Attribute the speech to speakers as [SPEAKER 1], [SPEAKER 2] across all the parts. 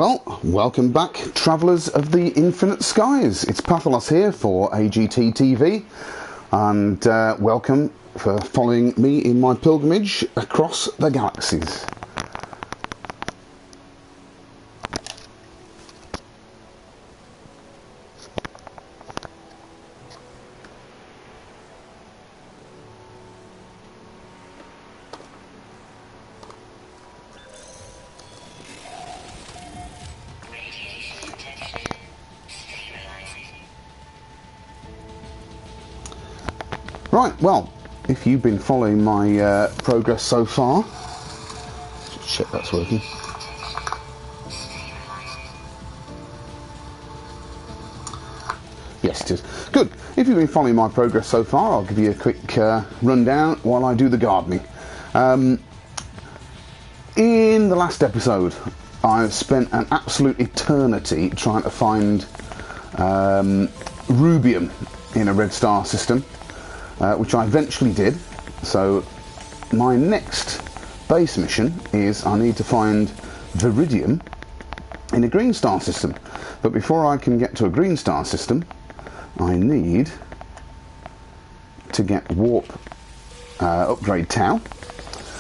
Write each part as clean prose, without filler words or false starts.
[SPEAKER 1] Well, welcome back, travellers of the infinite skies. It's Patholas here for AGT TV, and welcome for following me in my pilgrimage across the galaxies. Right, well, if you've been following my progress so far, just check that's working. Yes, it is. Good. If you've been following my progress so far, I'll give you a quick rundown while I do the gardening. In the last episode, I've spent an absolute eternity trying to find rubium in a red star system. Which I eventually did. So my next base mission is I need to find viridium in a green star system. But before I can get to a green star system, I need to get warp upgrade tau.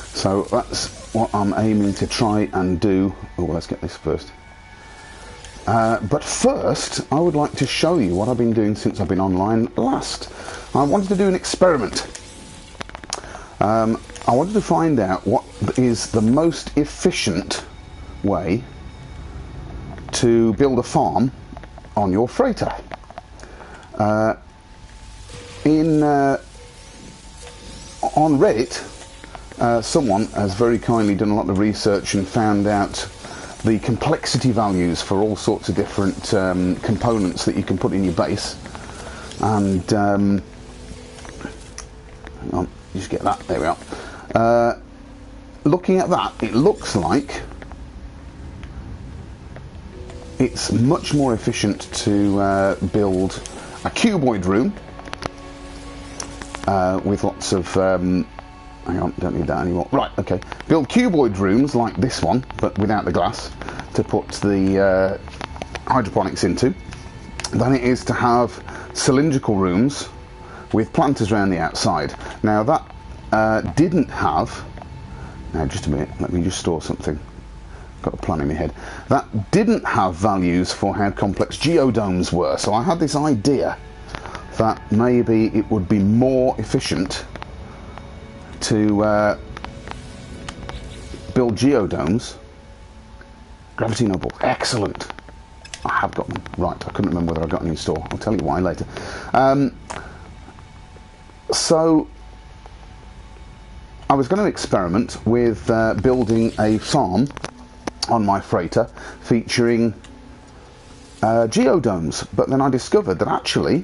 [SPEAKER 1] So that's what I'm aiming to try and do. Oh, let's get this first. But first, I would like to show you what I've been doing since I've been online last. I wanted to do an experiment. I wanted to find out what is the most efficient way to build a farm on your freighter. On Reddit, someone has very kindly done a lot of research and found out the complexity values for all sorts of different components that you can put in your base. And hang on, just get that, there we are. Looking at that, it looks like it's much more efficient to build a cuboid room with lots of hang on, don't need that anymore. Right, okay. Build cuboid rooms like this one, but without the glass, to put the hydroponics into, than it is to have cylindrical rooms with planters around the outside. Now that didn't have... Now just a minute, let me just store something. Got a plan in my head. That didn't have values for how complex geodomes were, so I had this idea that maybe it would be more efficient to build geodomes. Gravity noble, excellent. I have got them. Right, I couldn't remember whether I got any in store. I'll tell you why later. So I was going to experiment with building a farm on my freighter featuring geodomes, but then I discovered that actually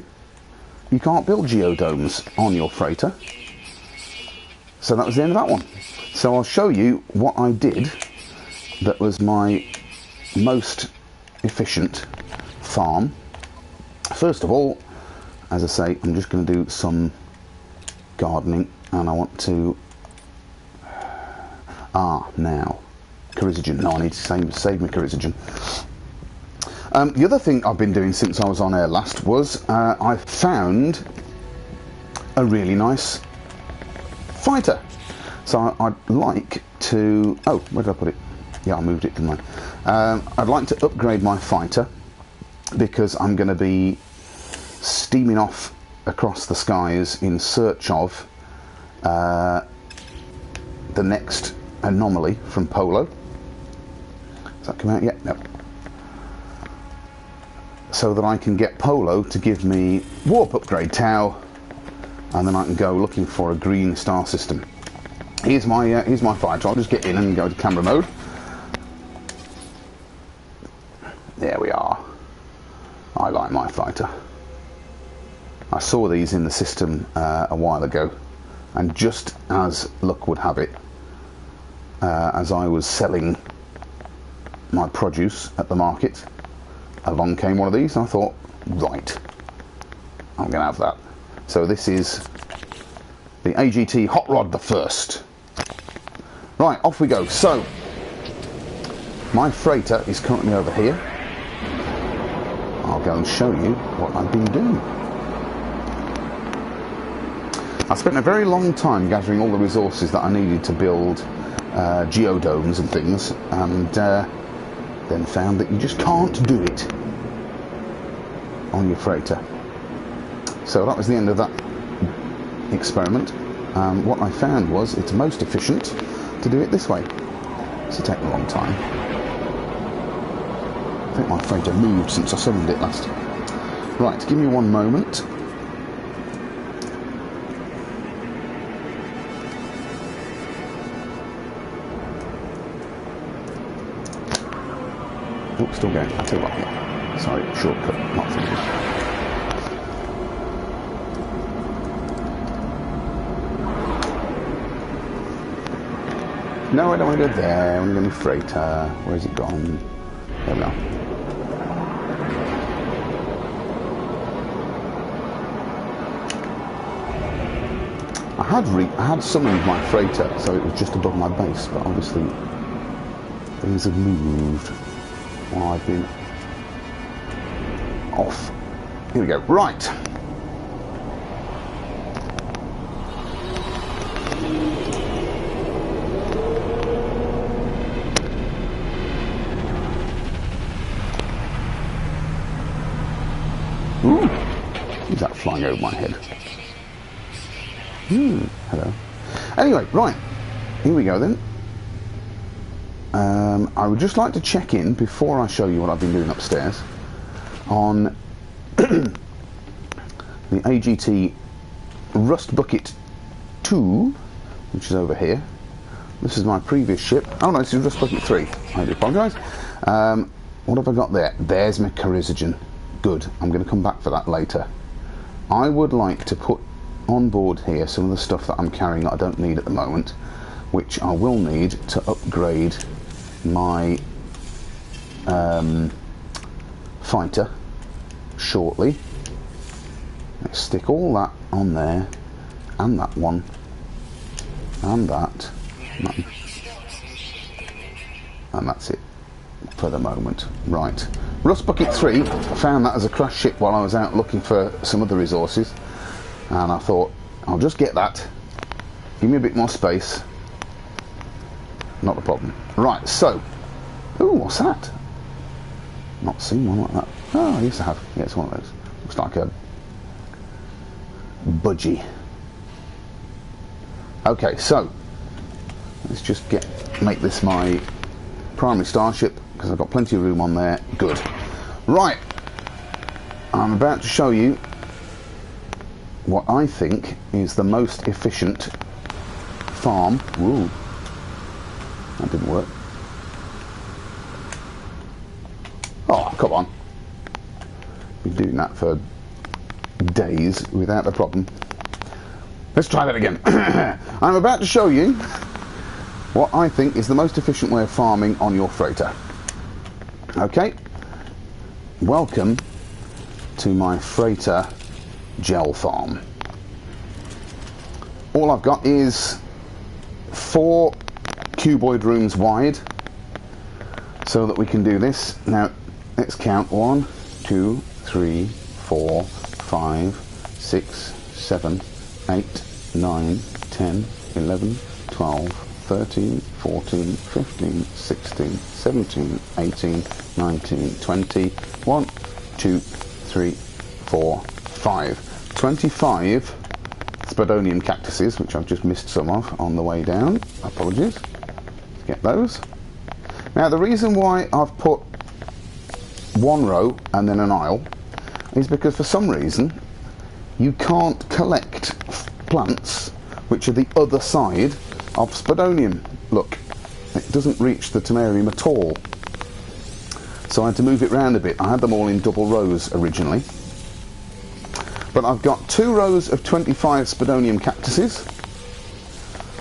[SPEAKER 1] you can't build geodomes on your freighter. So that was the end of that one. So I'll show you what I did that was my most efficient farm. First of all, as I say, I'm just going to do some gardening, and I want to now Carizogen. No, I need to save my Carizogen. The other thing I've been doing since I was on air last was I found a really nice fighter. So I'd like to... Oh, where did I put it? Yeah, I moved it, didn't I? I'd like to upgrade my fighter because I'm going to be steaming off across the skies in search of the next anomaly from Polo. Has that come out yet? No. So that I can get Polo to give me warp upgrade tau, and then I can go looking for a green star system. Here's my fighter. I'll just get in and go to camera mode. There we are. I like my fighter. I saw these in the system a while ago, and just as luck would have it, as I was selling my produce at the market, along came one of these, and I thought, right, I'm going to have that. So this is the AGT Hot Rod the First. Right, off we go. So, My freighter is currently over here. I'll go and show you what I've been doing. I spent a very long time gathering all the resources that I needed to build geodomes and things, and then found that you just can't do it on your freighter. So that was the end of that experiment. What I found was it's most efficient to do it this way. It's taken a long time. I think my freighter moved since I summoned it last. Right, give me one moment. Oh, still going. I'll tell you what. Sorry, shortcut, not thinking. No, I don't want to go there. I want to go to freighter. Where's it gone? There we are. I had summoned my freighter, so it was just above my base, but obviously things have moved while I've been off. Here we go. Right. Ooh, who's that flying over my head? Hello. Anyway, right, here we go then. I would just like to check in before I show you what I've been doing upstairs on the AGT Rust Bucket 2, which is over here. This is my previous ship. Oh no, this is Rust Bucket 3. I do apologise. What have I got there? There's my Chrysogen. Good. I'm going to come back for that later. I would like to put on board here some of the stuff that I'm carrying that I don't need at the moment, which I will need to upgrade my fighter shortly. Let's stick all that on there, and that one, and that, and that's it for the moment. Right, Rust Bucket 3, I found that as a crash ship while I was out looking for some other resources, and I thought I'll just get that, give me a bit more space, not a problem. Right, so, ooh, what's that? Not seen one like that. Oh, I used to have, yeah, it's one of those. Looks like a budgie. Okay, so let's just make this my primary starship, because I've got plenty of room on there. Good. Right, I'm about to show you what I think is the most efficient farm. Ooh, that didn't work. Oh, come on. Been doing that for days without a problem. Let's try that again. I'm about to show you what I think is the most efficient way of farming on your freighter. Okay, welcome to my freighter gel farm. All I've got is 4 cuboid rooms wide, so that we can do this. Now let's count 1, 2, 3, 4, 5, 6, 7, 8, 9, 10, 11, 12, 13, 14, 15, 16, 17, 18, 19, 20, 1, 2, 3, 4, 5. 25 Spadonian cactuses, which I've just missed some of on the way down. Apologies. Let's get those. Now the reason why I've put one row and then an aisle is because for some reason you can't collect plants which are the other side of Spadonium. Look, it doesn't reach the Temerium at all. So I had to move it round a bit. I had them all in double rows originally. But I've got 2 rows of 25 Spadonium cactuses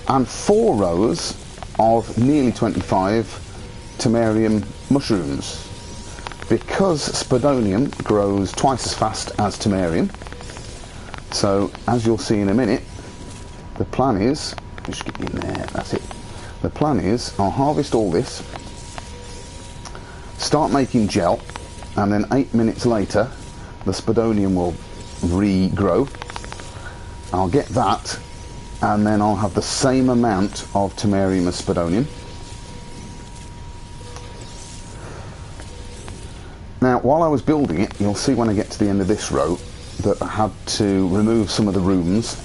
[SPEAKER 1] and 4 rows of nearly 25 Temerium mushrooms. Because Spadonium grows twice as fast as Temerium, so as you'll see in a minute, the plan is, just get in there, that's it. The plan is I'll harvest all this start making gel, and then 8 minutes later the spodonium will regrow. I'll get that, and then I'll have the same amount of tamarium as spodonium. Now, while I was building it, you'll see when I get to the end of this row that I had to remove some of the rooms,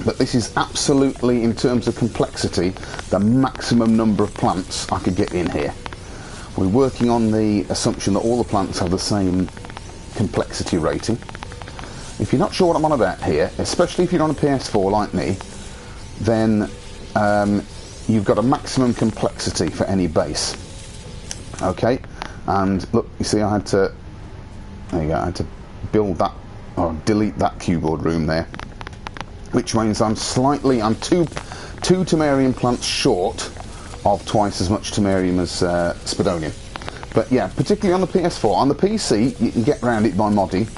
[SPEAKER 1] but this is absolutely, in terms of complexity, the maximum number of plants I could get in here. We're working on the assumption that all the plants have the same complexity rating. If you're not sure what I'm on about here, especially if you're on a PS4 like me, then you've got a maximum complexity for any base. Okay, and look, you see I had to, there you go, I had to build that, or delete that cuboid room there, which means I'm two tamarium plants short of twice as much tamarium as spodonium. But yeah, particularly on the PS4. On the PC, you can get around it by modding,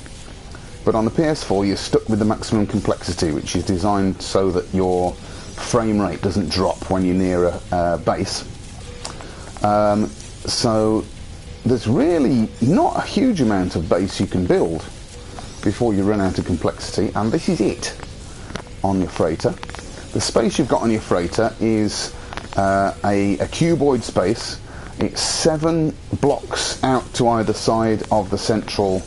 [SPEAKER 1] but on the PS4 you're stuck with the maximum complexity, which is designed so that your frame rate doesn't drop when you're near a base. So there's really not a huge amount of base you can build before you run out of complexity, and this is it on your freighter. The space you've got on your freighter is a cuboid space. It's 7 blocks out to either side of the central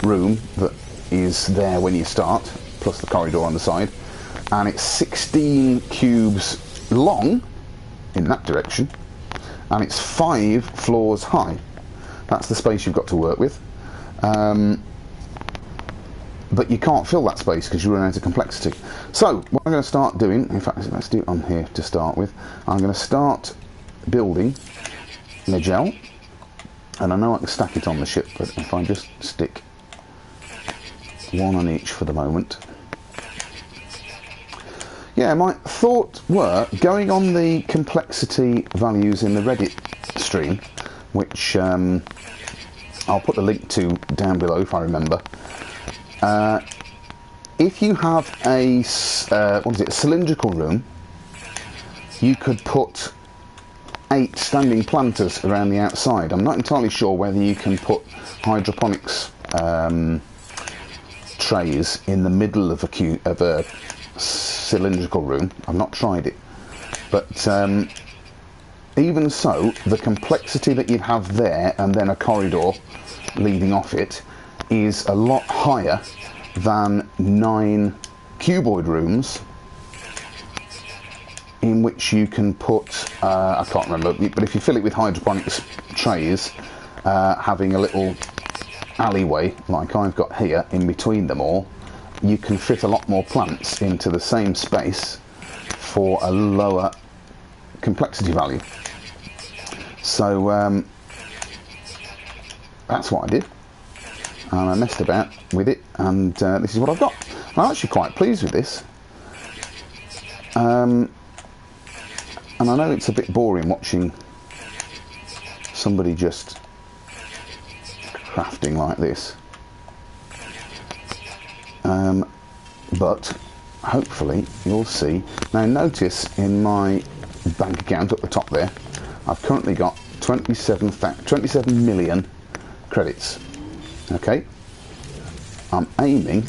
[SPEAKER 1] room that is there when you start, plus the corridor on the side, and it's 16 cubes long in that direction, and it's 5 floors high. That's the space you've got to work with. But you can't fill that space because you run out of complexity. So what I'm going to start doing, in fact let's do it on here to start with, I'm going to start building the gel, and I know I can stack it on the ship, but if I just stick 1 on each for the moment. Yeah, my thoughts were going on the complexity values in the Reddit stream, which I'll put the link to down below if I remember. If you have a cylindrical room, you could put 8 standing planters around the outside. I'm not entirely sure whether you can put hydroponics trays in the middle of a cylindrical room. I've not tried it, but even so, the complexity that you'd have there and then a corridor leading off it is a lot higher than 9 cuboid rooms in which you can put, I can't remember, but if you fill it with hydroponics trays, having a little alleyway like I've got here in between them all, you can fit a lot more plants into the same space for a lower complexity value. So that's what I did, and I messed about with it, and this is what I've got. I'm actually quite pleased with this, and I know it's a bit boring watching somebody just crafting like this, but hopefully you'll see. Now notice in my bank account at the top there, I've currently got 27 million credits. Okay, I'm aiming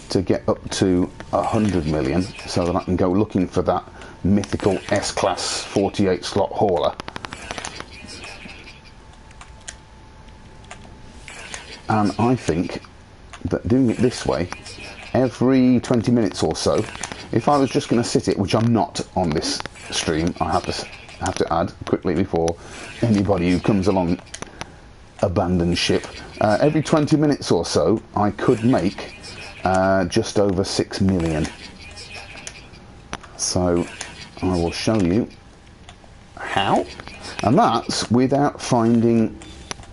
[SPEAKER 1] to get up to 100 million so that I can go looking for that mythical S-class 48 slot hauler. And I think that doing it this way, every 20 minutes or so, if I was just going to sit it, which I'm not on this stream, I have to add quickly before anybody who comes along abandons ship, every 20 minutes or so I could make just over 6 million. So I will show you how, and that's without finding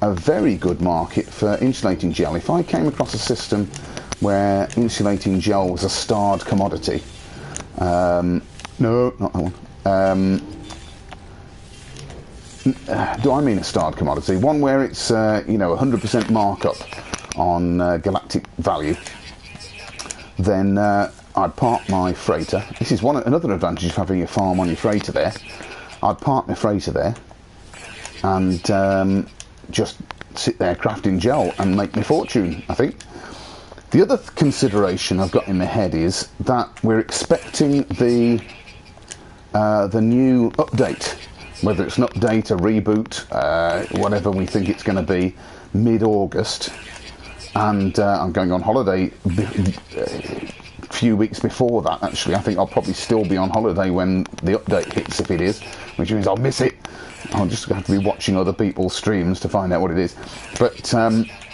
[SPEAKER 1] a very good market for insulating gel. If I came across a system where insulating gel was a starred commodity, no, not that one. Do I mean a starred commodity? One where it's 100% markup on galactic value. Then I'd park my freighter. This is another advantage of having a farm on your freighter there. I'd park my freighter there, and just sit there crafting gel and make my fortune, I think. The other consideration I've got in my head is that we're expecting the new update, whether it's an update, a reboot, whatever we think it's going to be, mid-August. And I'm going on holiday a few weeks before that, actually. I think I'll probably still be on holiday when the update hits, if it is, which means I'll miss it. I'll just have to be watching other people's streams to find out what it is. But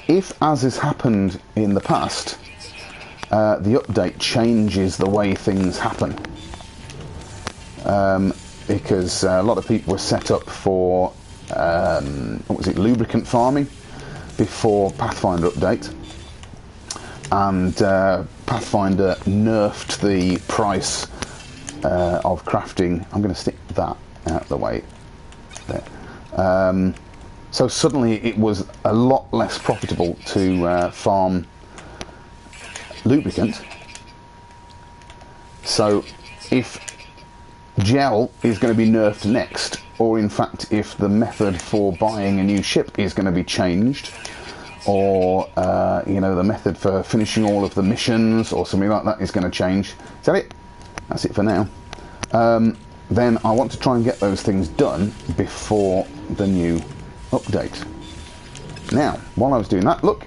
[SPEAKER 1] if, as has happened in the past, the update changes the way things happen, because a lot of people were set up for, what was it, lubricant farming before Pathfinder update, and Pathfinder nerfed the price of crafting. I'm going to stick that out of the way there. So suddenly it was a lot less profitable to farm lubricant. So if gel is going to be nerfed next, or in fact if the method for buying a new ship is going to be changed, or you know, the method for finishing all of the missions or something like that is going to change. Is that it? That's it for now. Then I want to try and get those things done before the new update. Now, while I was doing that, look,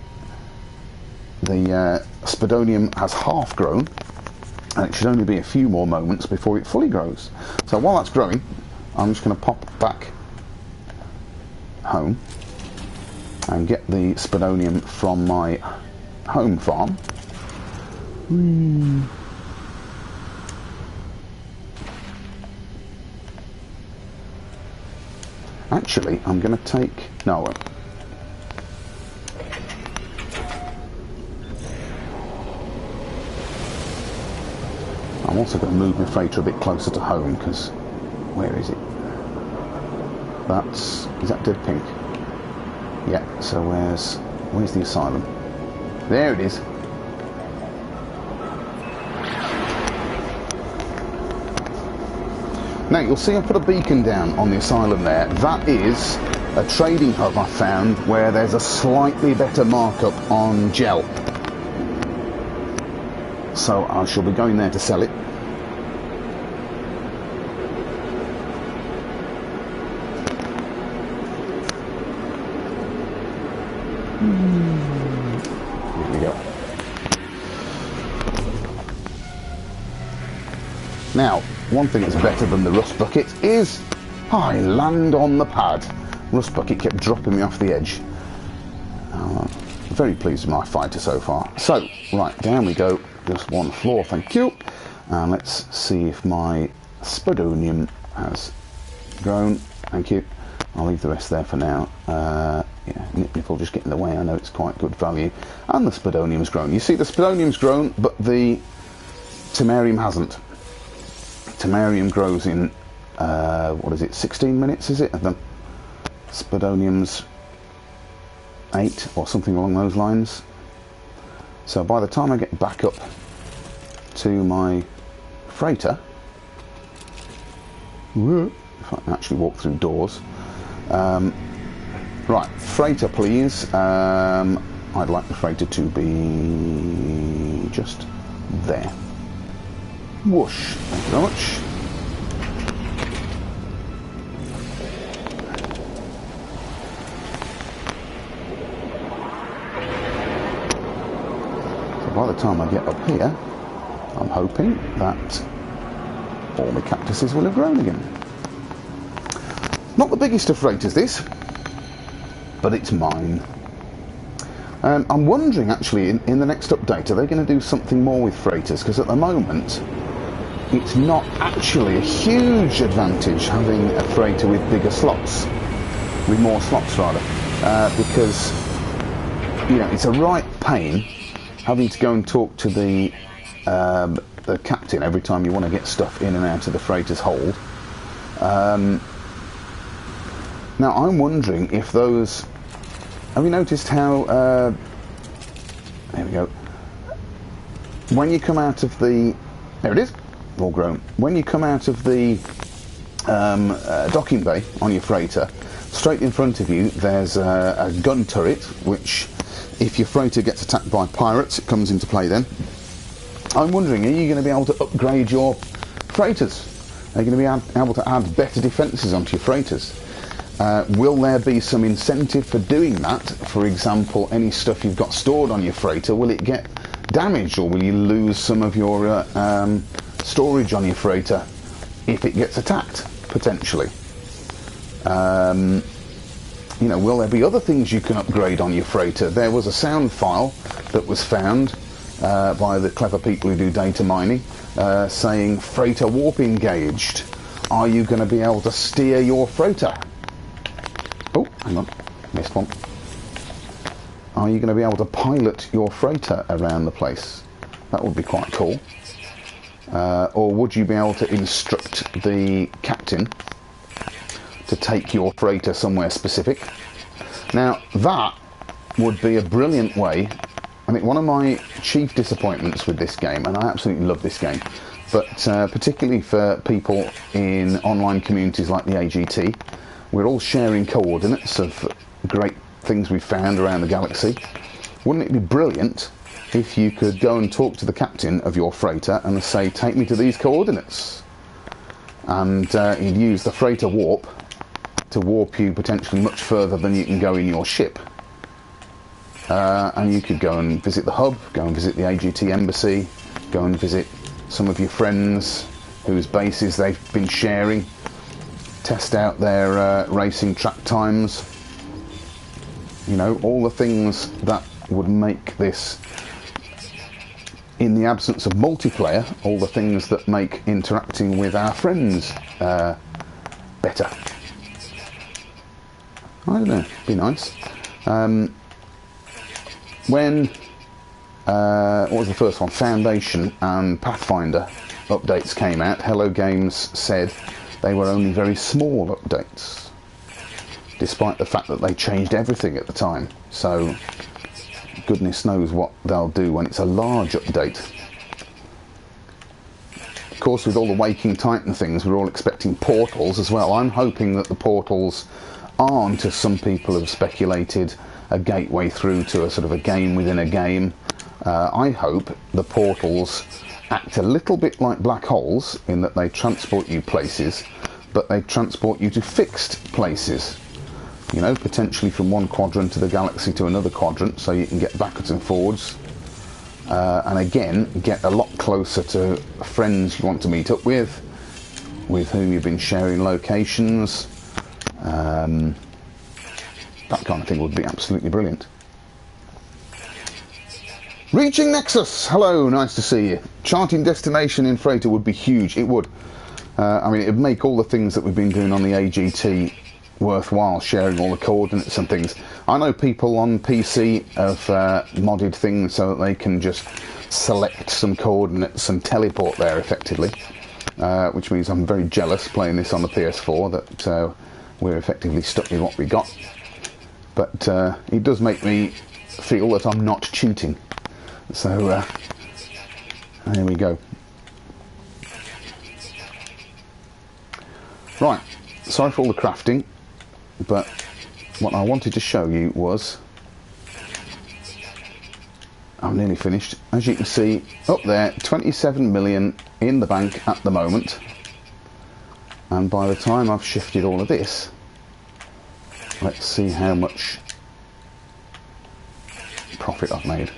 [SPEAKER 1] the Spodonium has half grown, and it should only be a few more moments before it fully grows. So while that's growing, I'm just going to pop back home and get the Spodonium from my home farm. Actually, I'm going to take... No, I won't. I'm also going to move my freighter a bit closer to home, because... Where is it? That's... Is that dead pink? Yeah, so where's the asylum? There it is. Now you'll see I put a beacon down on the asylum there. That is a trading hub I found where there's a slightly better markup on gel. So I shall be going there to sell it. Here we go. Now, one thing that's better than the rust bucket is I land on the pad. Rust bucket kept dropping me off the edge. Very pleased with my fighter so far. So, right, down we go. Just one floor, thank you. And let's see if my Spodonium has grown. Thank you. I'll leave the rest there for now. Yeah, Nip will just get in the way. I know it's quite good value. And the Spodonium's grown. You see, the Spodonium's grown, but the Temerium hasn't. Temerium grows in, what is it, 16 minutes, is it? And the Spodonium's 8 or something along those lines. So by the time I get back up to my freighter, if I can actually walk through doors. Right, freighter please. I'd like the freighter to be just there. Whoosh, thank you very much. So by the time I get up here, I'm hoping that all my cactuses will have grown again. Not the biggest of freighters, this, but it's mine. I'm wondering, actually, in the next update, are they going to do something more with freighters? Because at the moment, it's not actually a huge advantage having a freighter with bigger slots, with more slots rather, because, you know, it's a right pain having to go and talk to the captain every time you want to get stuff in and out of the freighter's hold. Now I'm wondering if those... Have you noticed how... there we go. When you come out of the... There it is, all grown. When you come out of the docking bay on your freighter, straight in front of you there's a gun turret, which if your freighter gets attacked by pirates, it comes into play then. I'm wondering, are you going to be able to upgrade your freighters? Are you going to be able to add better defences onto your freighters? Will there be some incentive for doing that? For example, any stuff you've got stored on your freighter, will it get damaged, or will you lose some of your storage on your freighter if it gets attacked, potentially? You know, will there be other things you can upgrade on your freighter? There was a sound file that was found by the clever people who do data mining, saying freighter warp engaged. Are you going to be able to steer your freighter? Oh, hang on, missed one. Are you going to be able to pilot your freighter around the place? That would be quite cool. Or would you be able to instruct the captain to take your freighter somewhere specific? Now, that would be a brilliant way. I think one of my chief disappointments with this game, and I absolutely love this game, but particularly for people in online communities like the AGT, we're all sharing coordinates of great things we've found around the galaxy. Wouldn't it be brilliant if you could go and talk to the captain of your freighter and say, take me to these coordinates? And you'd use the freighter warp to warp you potentially much further than you can go in your ship. And you could go and visit the hub, go and visit the AGT embassy, go and visit some of your friends whose bases they've been sharing, test out their racing track times. You know, all the things that would make this, in the absence of multiplayer, all the things that make interacting with our friends better. I don't know, be nice. When what was the first one? Foundation and Pathfinder updates came out, Hello Games said they were only very small updates, despite the fact that they changed everything at the time. So goodness knows what they'll do when it's a large update. Of course, with all the Waking Titan things, we're all expecting portals as well. I'm hoping that the portals aren't, as some people have speculated, a gateway through to a sort of a game within a game. I hope the portals act a little bit like black holes in that they transport you places, but they transport you to fixed places. You know, potentially from one quadrant of the galaxy to another quadrant, so you can get backwards and forwards. And again, get a lot closer to friends you want to meet up with whom you've been sharing locations. That kind of thing would be absolutely brilliant. Reaching Nexus! Hello, nice to see you. Charting destination in freighter would be huge, it would. I mean, it would make all the things that we've been doing on the AGT worthwhile, sharing all the coordinates and things. I know people on PC have modded things so that they can just select some coordinates and teleport there effectively, which means I'm very jealous playing this on the PS4 that we're effectively stuck with what we got. But it does make me feel that I'm not cheating. So there we go. Right, sorry for all the crafting, but what I wanted to show you was, I'm nearly finished. As you can see up there, 27 million in the bank at the moment, and by the time I've shifted all of this, let's see how much profit I've made.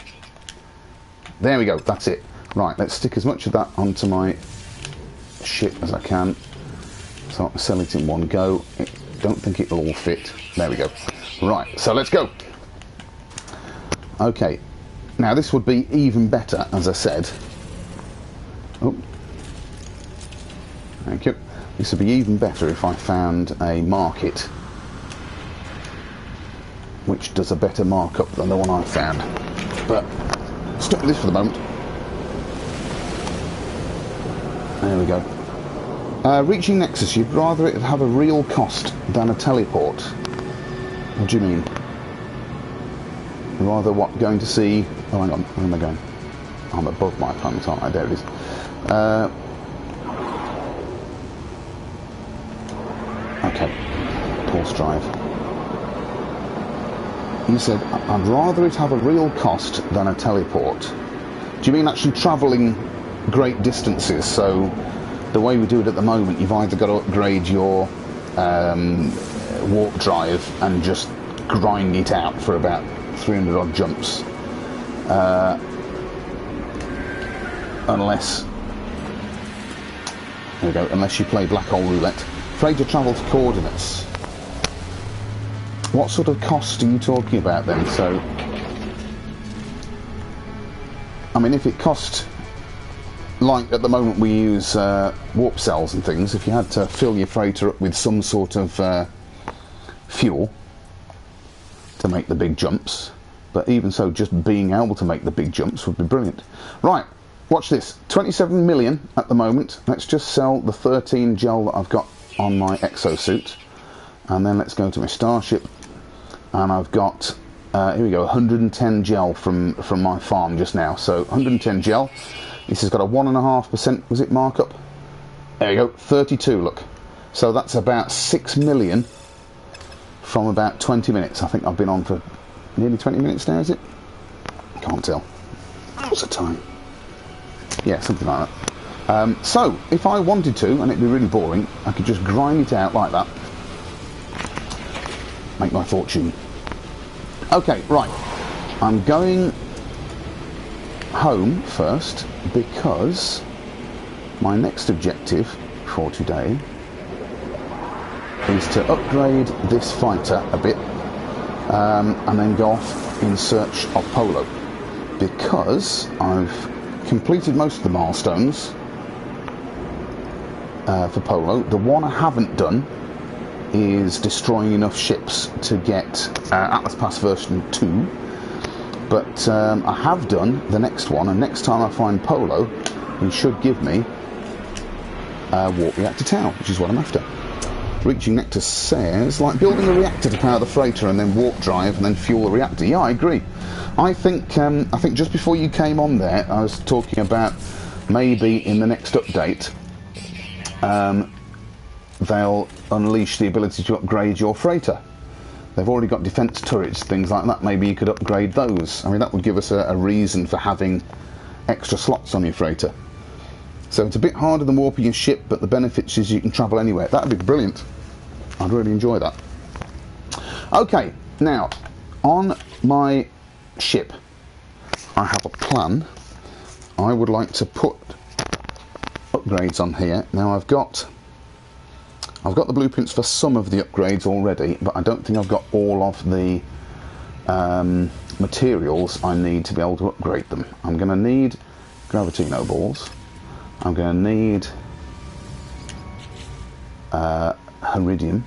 [SPEAKER 1] There we go, that's it. Right, let's stick as much of that onto my ship as I can, so I can sell it in one go. I don't think it'll all fit. There we go. Right, so let's go. Okay, now this would be even better, as I said. Oh, thank you. This would be even better if I found a market which does a better markup than the one I found. But stuck with this for the moment. There we go. Reaching Nexus, you'd rather it have a real cost than a teleport. What do you mean? Rather what, going to see... Oh, hang on, where am I going? I'm above my planet, aren't I? There it is. Okay. pulse drive. You said, I'd rather it have a real cost than a teleport. Do you mean actually travelling great distances? So the way we do it at the moment, you've either got to upgrade your warp drive and just grind it out for about 300 odd jumps. Unless, there we go, unless you play black hole roulette. Freighter travel to coordinates. What sort of cost are you talking about then? So, I mean, if it cost, like at the moment we use warp cells and things, if you had to fill your freighter up with some sort of fuel to make the big jumps, but even so, just being able to make the big jumps would be brilliant. Right, watch this. 27 million at the moment. Let's just sell the 13 gel that I've got on my exosuit, and then let's go to my starship. And I've got, here we go, 110 gel from my farm just now. So 110 gel. This has got a 1.5%, was it, markup? There you go, 32, look. So that's about 6 million from about 20 minutes. I think I've been on for nearly 20 minutes now, is it? Can't tell. What's the time? Yeah, something like that. So, if I wanted to, and it'd be really boring, I could just grind it out like that. Make my fortune. Okay, right. I'm going home first because my next objective for today is to upgrade this fighter a bit and then go off in search of Polo, because I've completed most of the milestones for Polo. The one I haven't done is destroying enough ships to get Atlas Pass version 2, but I have done the next one, and next time I find Polo he should give me Warp Reactor Tower, which is what I'm after. Reaching Nectar says, like building a reactor to power the freighter and then warp drive and then fuel the reactor. Yeah, I agree. I think just before you came on there, I was talking about maybe in the next update they'll unleash the ability to upgrade your freighter. They've already got defence turrets, things like that. Maybe you could upgrade those. I mean, that would give us a reason for having extra slots on your freighter. So it's a bit harder than warping your ship, but the benefits is you can travel anywhere. That would be brilliant. I'd really enjoy that. Okay, now, on my ship, I have a plan. I would like to put upgrades on here. Now, I've got the blueprints for some of the upgrades already, but I don't think I've got all of the materials I need to be able to upgrade them. I'm going to need Gravitino balls. I'm going to need Iridium.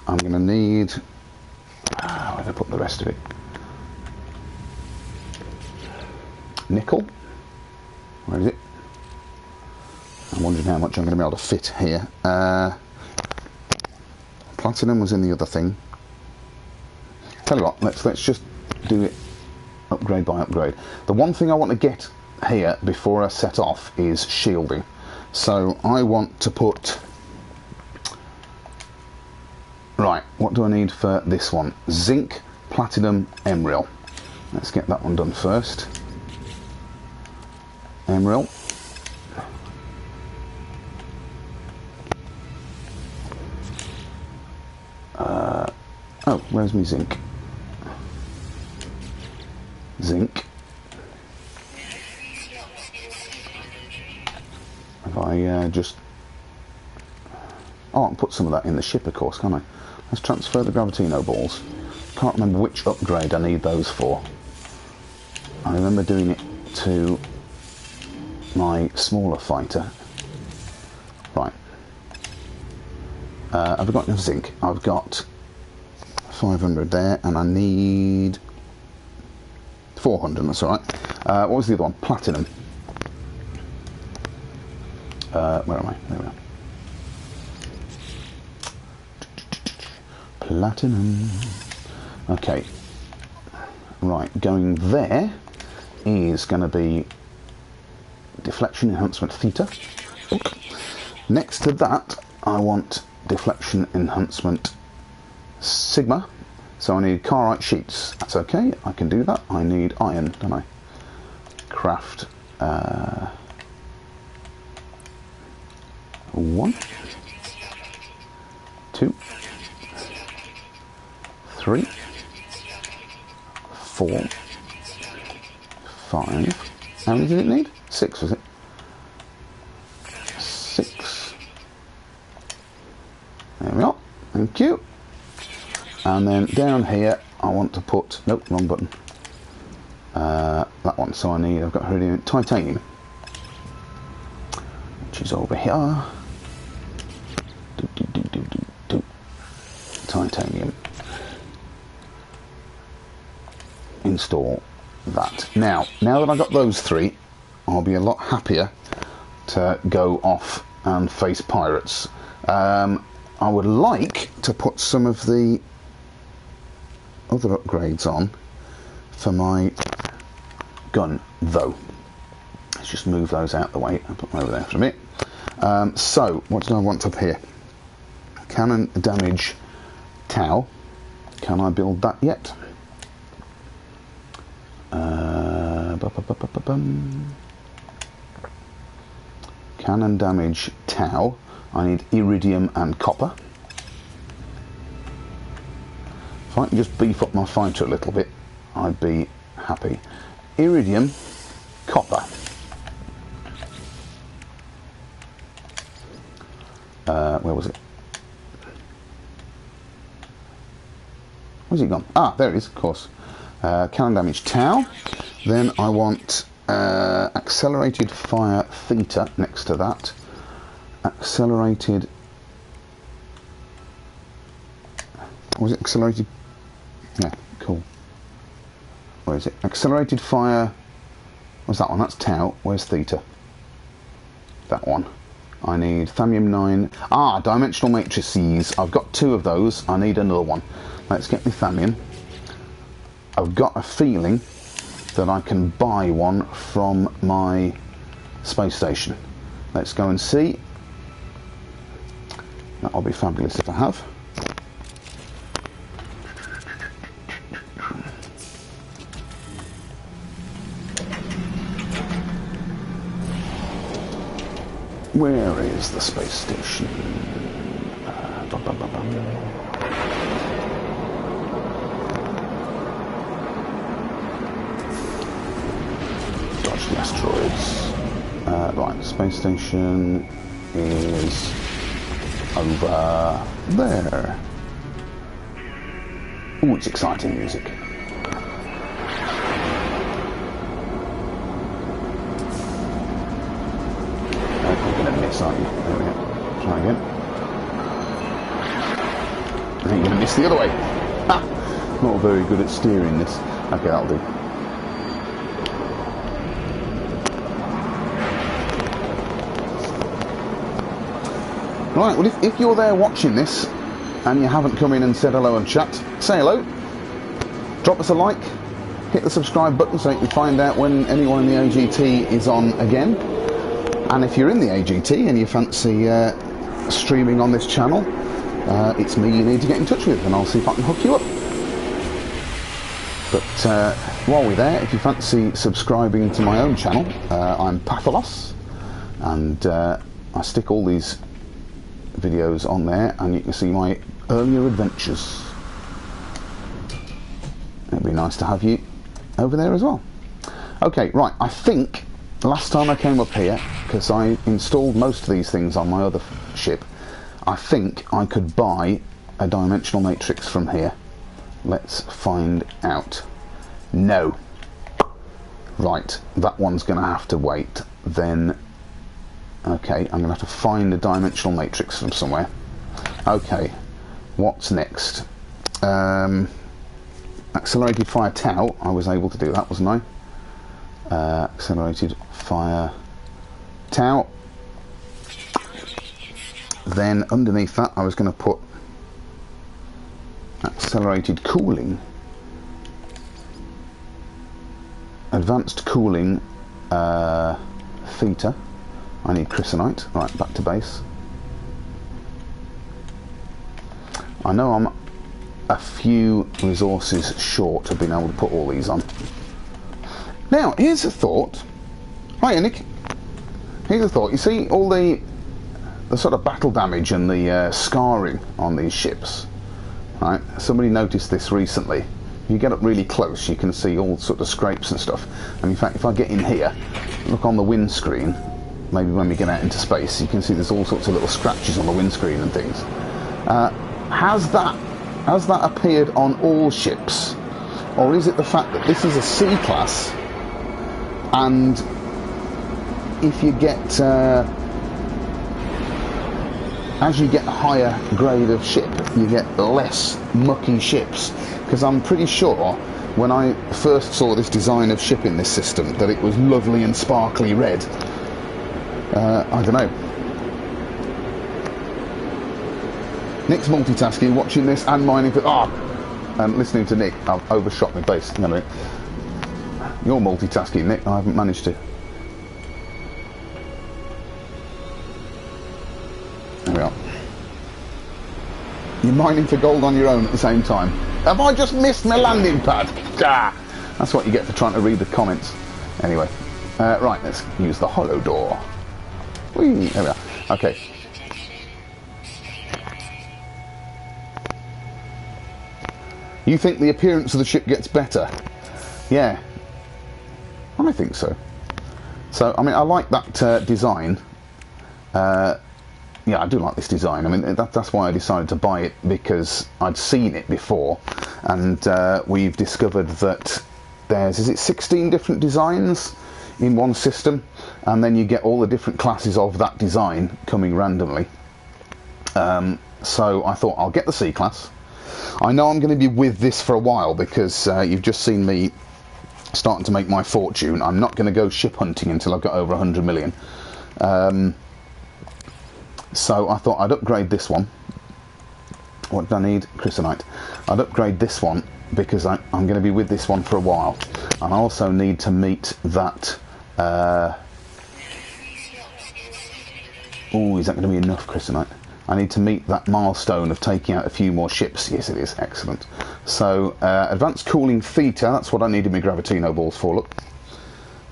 [SPEAKER 1] I'm going to need... where did I put the rest of it? Nickel. Where is it? I'm wondering how much I'm going to be able to fit here. Platinum was in the other thing. Tell you what, let's just do it upgrade by upgrade. The one thing I want to get here before I set off is shielding. So I want to put... Right, what do I need for this one? Zinc, platinum, emeril. Let's get that one done first. Emeril. Oh, where's my zinc? Zinc. If I just... Oh, I can put some of that in the ship, of course, can't I? Let's transfer the Gravitino balls. Can't remember which upgrade I need those for. I remember doing it to my smaller fighter. Right. I've got enough zinc. I've got 500 there, and I need 400, that's alright. What was the other one? Platinum. Where am I? There we are. Platinum. Okay. Right, going there is going to be deflection enhancement theta. Next to that, I want deflection enhancement sigma. So I need carite sheets. That's okay, I can do that. I need iron, don't I? Craft 1, 2, 3, 4, 5. How many did it need? 6, was it? 6. There we are. Thank you. And then down here, I want to put... Nope, wrong button. That one. So I've got titanium, which is over here. Titanium. Install that. Now that I've got those 3, I'll be a lot happier to go off and face pirates. I would like to put some of the other upgrades on for my gun, though. Let's just move those out the way and put them over there for a minute. So, what do I want up here? Cannon damage Tau. Can I build that yet? Cannon damage Tau. I need iridium and copper. If I can just beef up my fighter a little bit, I'd be happy. Iridium, copper. Where was it? Where's it gone? Ah, there it is, of course. Cannon damage Tau. Then I want accelerated fire theta next to that. Accelerated... Was it accelerated? Yeah, cool. Where is it? Accelerated fire... What's that one? That's Tau. Where's theta? That one. I need Thamium 9. Ah, dimensional matrices. I've got 2 of those. I need another one. Let's get the Thamium. I've got a feeling that I can buy one from my space station. Let's go and see. That'll be fabulous if I have. Where is the space station? Dodge the asteroids. Right, space station is over there. Oh, it's exciting music. Aren't you? There we go. Try again. I think you're going to miss the other way. Ha! Not very good at steering this. Okay, that'll do. Right, well if you're there watching this and you haven't come in and said hello and chat, say hello. Drop us a like. Hit the subscribe button so you can find out when anyone in the AGT is on again. And if you're in the AGT and you fancy streaming on this channel, it's me you need to get in touch with, and I'll see if I can hook you up. But while we're there, if you fancy subscribing to my own channel, I'm Patholas, and I stick all these videos on there, and you can see my earlier adventures. It'd be nice to have you over there as well. Okay, right, I think the last time I came up here, because I installed most of these things on my other ship, I think I could buy a dimensional matrix from here. Let's find out. No. Right, that one's going to have to wait. Then, okay, I'm going to have to find a dimensional matrix from somewhere. Okay, what's next? Accelerated fire Tau, I was able to do that, wasn't I? Accelerated fire Tau. Then underneath that I was going to put accelerated cooling, advanced cooling theta. I need chrysonite. Right, back to base. I know I'm a few resources short of being able to put all these on. Now, here's a thought. Hiya, Nick. Here's a thought. You see all the sort of battle damage and the scarring on these ships, right? Somebody noticed this recently. You get up really close, you can see all sort of scrapes and stuff. And in fact, if I get in here, look on the windscreen, maybe when we get out into space, you can see there's all sorts of little scratches on the windscreen and things. Has that appeared on all ships? Or is it the fact that this is a C class, and if you get, as you get a higher grade of ship, you get less mucky ships? Because I'm pretty sure when I first saw this design of ship in this system that it was lovely and sparkly red. I don't know. Nick's multitasking, watching this and mining for... and listening to Nick. I've overshot my base. Hang on a minute. You're multitasking, Nick. I haven't managed to. There we are. You're mining for gold on your own at the same time. Have I just missed my landing pad? Ah, that's what you get for trying to read the comments. Anyway, right, let's use the hollow door. Whee, there we are. Okay. You think the appearance of the ship gets better? Yeah, I think so. So, I mean, I like that design. Yeah, I do like this design. I mean, that's why I decided to buy it, because I'd seen it before, and we've discovered that there's, is it 16 different designs in one system, and then you get all the different classes of that design coming randomly. So I thought I'll get the C class. I know I'm going to be with this for a while, because you've just seen me starting to make my fortune. I'm not going to go ship hunting until I've got over 100 million. So I thought I'd upgrade this one. What do I need? Chrysanite. I'd upgrade this one because I'm going to be with this one for a while. And I also need to meet that... oh, is that going to be enough Chrysanite? I need to meet that milestone of taking out a few more ships. Yes, it is. Excellent. So, advanced cooling theta, that's what I needed my Gravitino balls for. Look.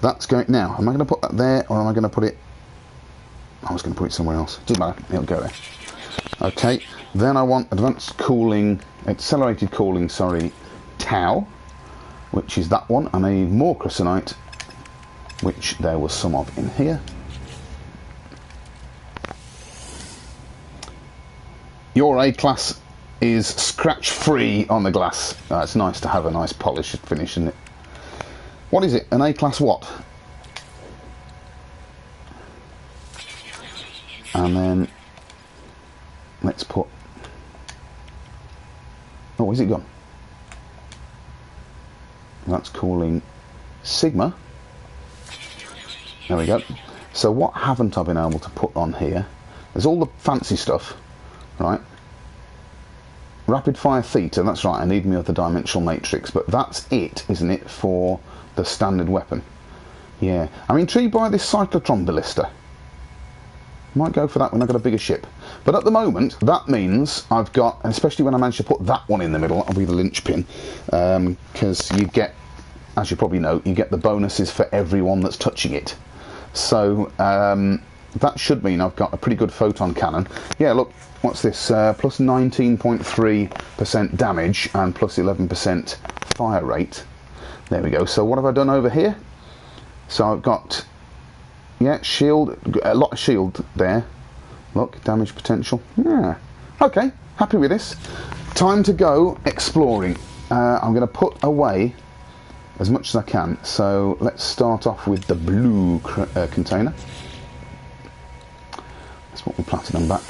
[SPEAKER 1] That's going... Now, am I going to put that there, or am I going to put it... I was going to put it somewhere else. Doesn't matter. It'll go there. Okay. Then I want advanced cooling, accelerated cooling, sorry, tau, which is that one. And I need more Chrysanite, which there was some of in here. Your A-class is scratch-free on the glass. It's nice to have a nice polished finish, isn't it? What is it? An A-class what? And then let's put... Oh, where's it gone? That's calling Sigma. There we go. So what haven't I been able to put on here? There's all the fancy stuff, right? Rapid fire theta, that's right, I need my other dimensional matrix, but that's it, isn't it, for the standard weapon? Yeah. I'm intrigued by this cyclotron ballista. Might go for that when I've got a bigger ship. But at the moment, that means I've got, and especially when I manage to put that one in the middle, that'll be the linchpin, because you get, as you probably know, you get the bonuses for everyone that's touching it. So that should mean I've got a pretty good photon cannon. Yeah, look, what's this? Plus 19.3% damage and plus 11% fire rate. There we go. So what have I done over here? So I've got... Yeah, shield, a lot of shield there. Look, damage potential. Yeah. Okay, happy with this. Time to go exploring. I'm going to put away as much as I can. So let's start off with the blue container. Let's put my platinum back.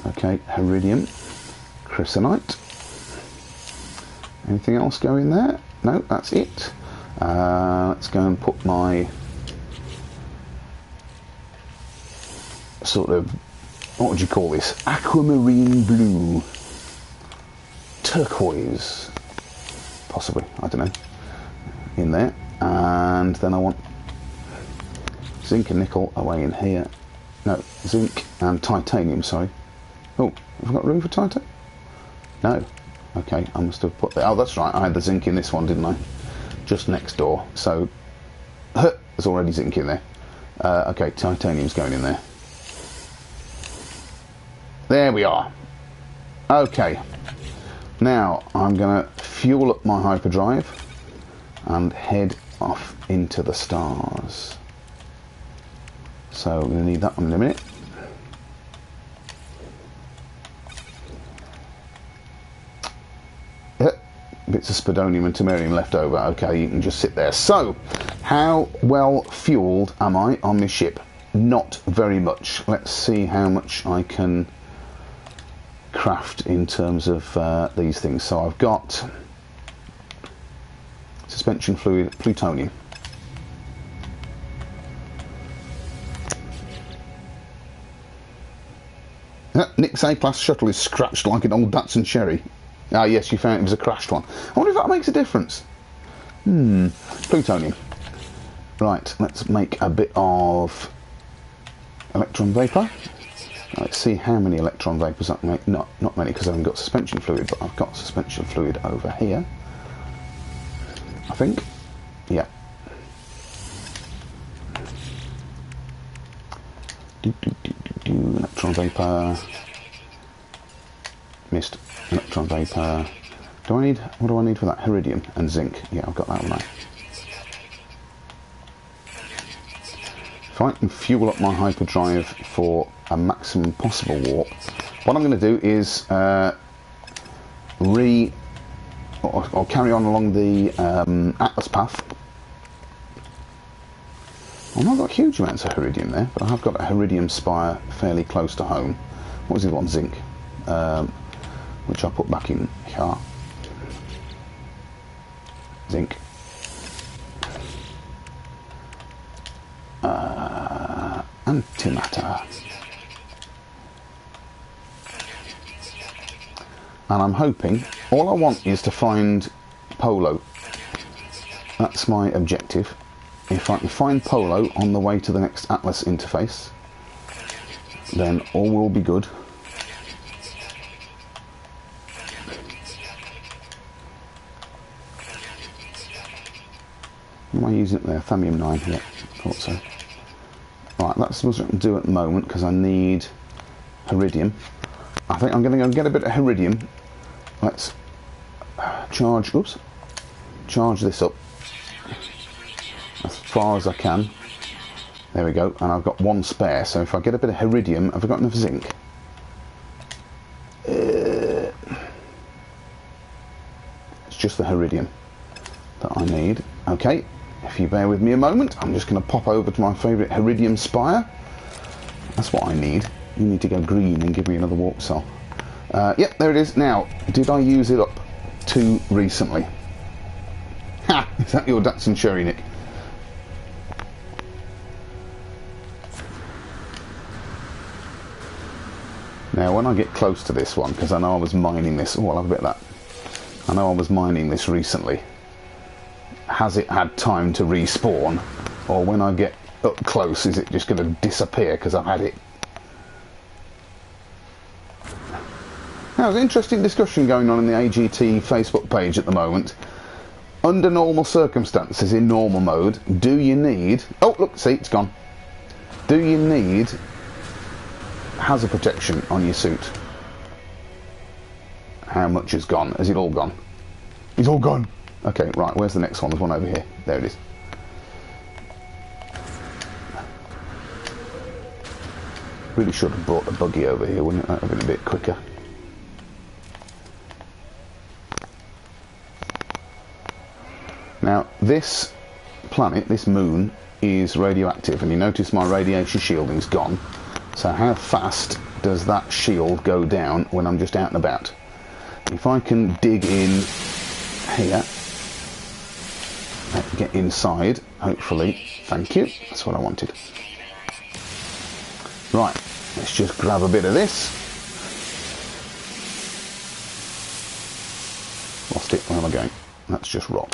[SPEAKER 1] Okay, iridium, chrysanite. Anything else go in there? No, that's it. Let's go and put my sort of, what would you call this? Aquamarine blue. Turquoise. Possibly, I don't know. In there. And then I want zinc and nickel away in here. No, zinc and titanium, sorry. Oh, have I got room for titanium? No. Okay, I must have put that. Oh, that's right. I had the zinc in this one, didn't I? Just next door. So there's already zinc in there. Okay, titanium's going in there. There we are. Okay. Now I'm going to fuel up my hyperdrive and head off into the stars. So I'm going to need that one in a minute. Bits of spodonium and tamarium left over. Okay, you can just sit there. So, how well fueled am I on this ship? Not very much. Let's see how much I can craft in terms of these things. So I've got suspension fluid, plutonium. Nick's A-class shuttle is scratched like an old Datsun Cherry. Ah, yes, you found it was a crashed one. I wonder if that makes a difference. Plutonium. Right, let's make a bit of electron vapour. Let's see how many electron vapours I can make. Not many, because I haven't got suspension fluid, but I've got suspension fluid over here, I think. Yeah. Electron vapour. Missed. Electron vapour. What do I need for that? Iridium and zinc. Yeah, I've got that one now. If I can fuel up my hyperdrive for a maximum possible warp, what I'm going to do is or carry on along the Atlas path. I've not got huge amounts of iridium there, but I have got a iridium spire fairly close to home. What was the other one? Zinc. Which I'll put back in here. Zinc. Antimatter. And I'm hoping, all I want is to find Polo. That's my objective. If I can find Polo on the way to the next Atlas interface, then all will be good. Am I using it there? Thallium 9, yeah, thought so. Right, that's what I can do at the moment, because I need iridium. I think I'm going to go get a bit of iridium. Let's charge this up as far as I can. There we go, and I've got one spare, so if I get a bit of iridium, have I got enough zinc? It's just the iridium that I need. Okay, if you bear with me a moment, I'm just going to pop over to my favourite iridium spire. That's what I need. You need to go green and give me another warp cell. Yep, there it is. Now, did I use it up too recently? Ha! Is that your Datsun Cherry, Nick? Now, when I get close to this one, because I know I was mining this... Oh, I'll have a bit of that. I know I was mining this recently. Has it had time to respawn? Or when I get up close, is it just going to disappear because I've had it? Now, there's an interesting discussion going on in the AGT Facebook page at the moment. Under normal circumstances, in normal mode, do you need... Oh, look, see, it's gone. Do you need hazard protection on your suit? How much is gone? Has it all gone? It's all gone. Okay, right, where's the next one? There's one over here. There it is. Really should have brought the buggy over here, wouldn't it? That would have been a bit quicker. Now, this planet, this moon, is radioactive, and you notice my radiation shielding's gone. So how fast does that shield go down when I'm just out and about? If I can dig in here, get inside, hopefully. Thank you, that's what I wanted. Right, let's just grab a bit of this. Lost it, where am I going? That's just rock.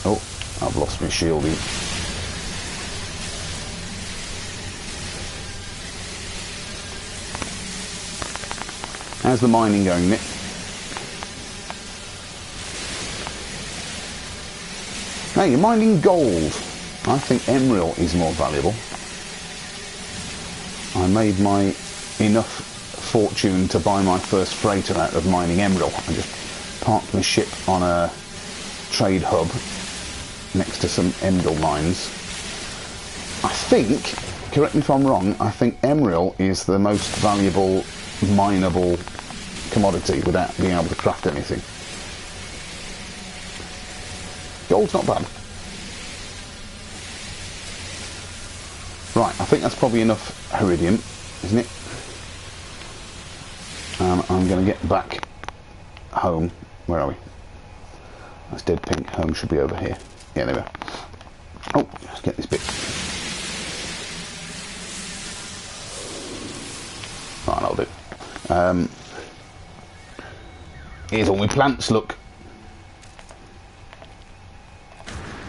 [SPEAKER 1] Oh, I've lost my shielding. How's the mining going, Nick? Hey, you're mining gold. I think emerald is more valuable. I made my enough fortune to buy my first freighter out of mining emerald. I just parked my ship on a trade hub next to some emerald mines. I think, correct me if I'm wrong, I think emerald is the most valuable mineable commodity without being able to craft anything. Gold's not bad. Right, I think that's probably enough iridium, isn't it? I'm going to get back home. Where are we? That's dead pink. Home should be over here. Yeah, there we are. Oh, let's get this bit. Right, that'll do. Here's all my plants, look.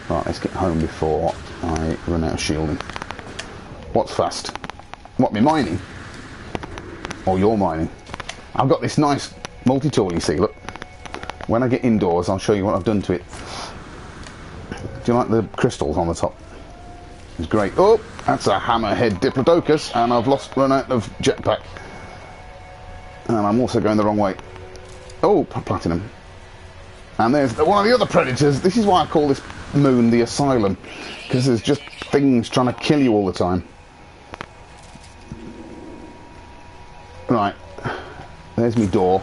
[SPEAKER 1] Right, let's get home before I run out of shielding. What's fast? What, me mining? Or you're mining? I've got this nice multi-tool, you see, look. When I get indoors, I'll show you what I've done to it. Do you like the crystals on the top? It's great. Oh, that's a hammerhead diplodocus, and I've run out of jetpack. And I'm also going the wrong way. Oh, platinum. And there's one of the other predators. This is why I call this moon the asylum, because there's just things trying to kill you all the time. Right, there's my door.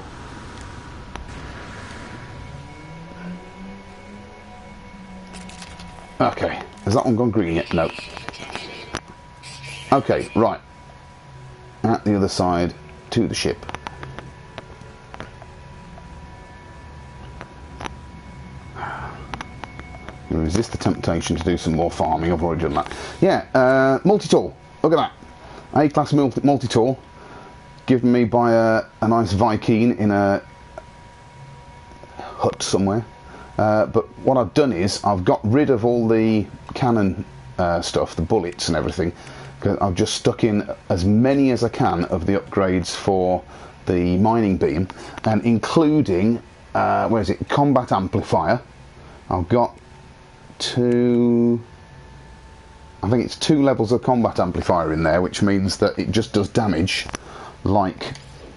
[SPEAKER 1] Okay, has that one gone green yet? No. Okay, right. At the other side to the ship. You resist the temptation to do some more farming. I've already done that. Yeah, multi-tool. Look at that. A-class multi-tool. Given me by a nice Viking in a hut somewhere. But what I've done is I've got rid of all the cannon stuff, the bullets and everything. Cause I've just stuck in as many as I can of the upgrades for the mining beam, and including, where is it, combat amplifier. I've got I think it's 2 levels of combat amplifier in there, which means that it just does damage like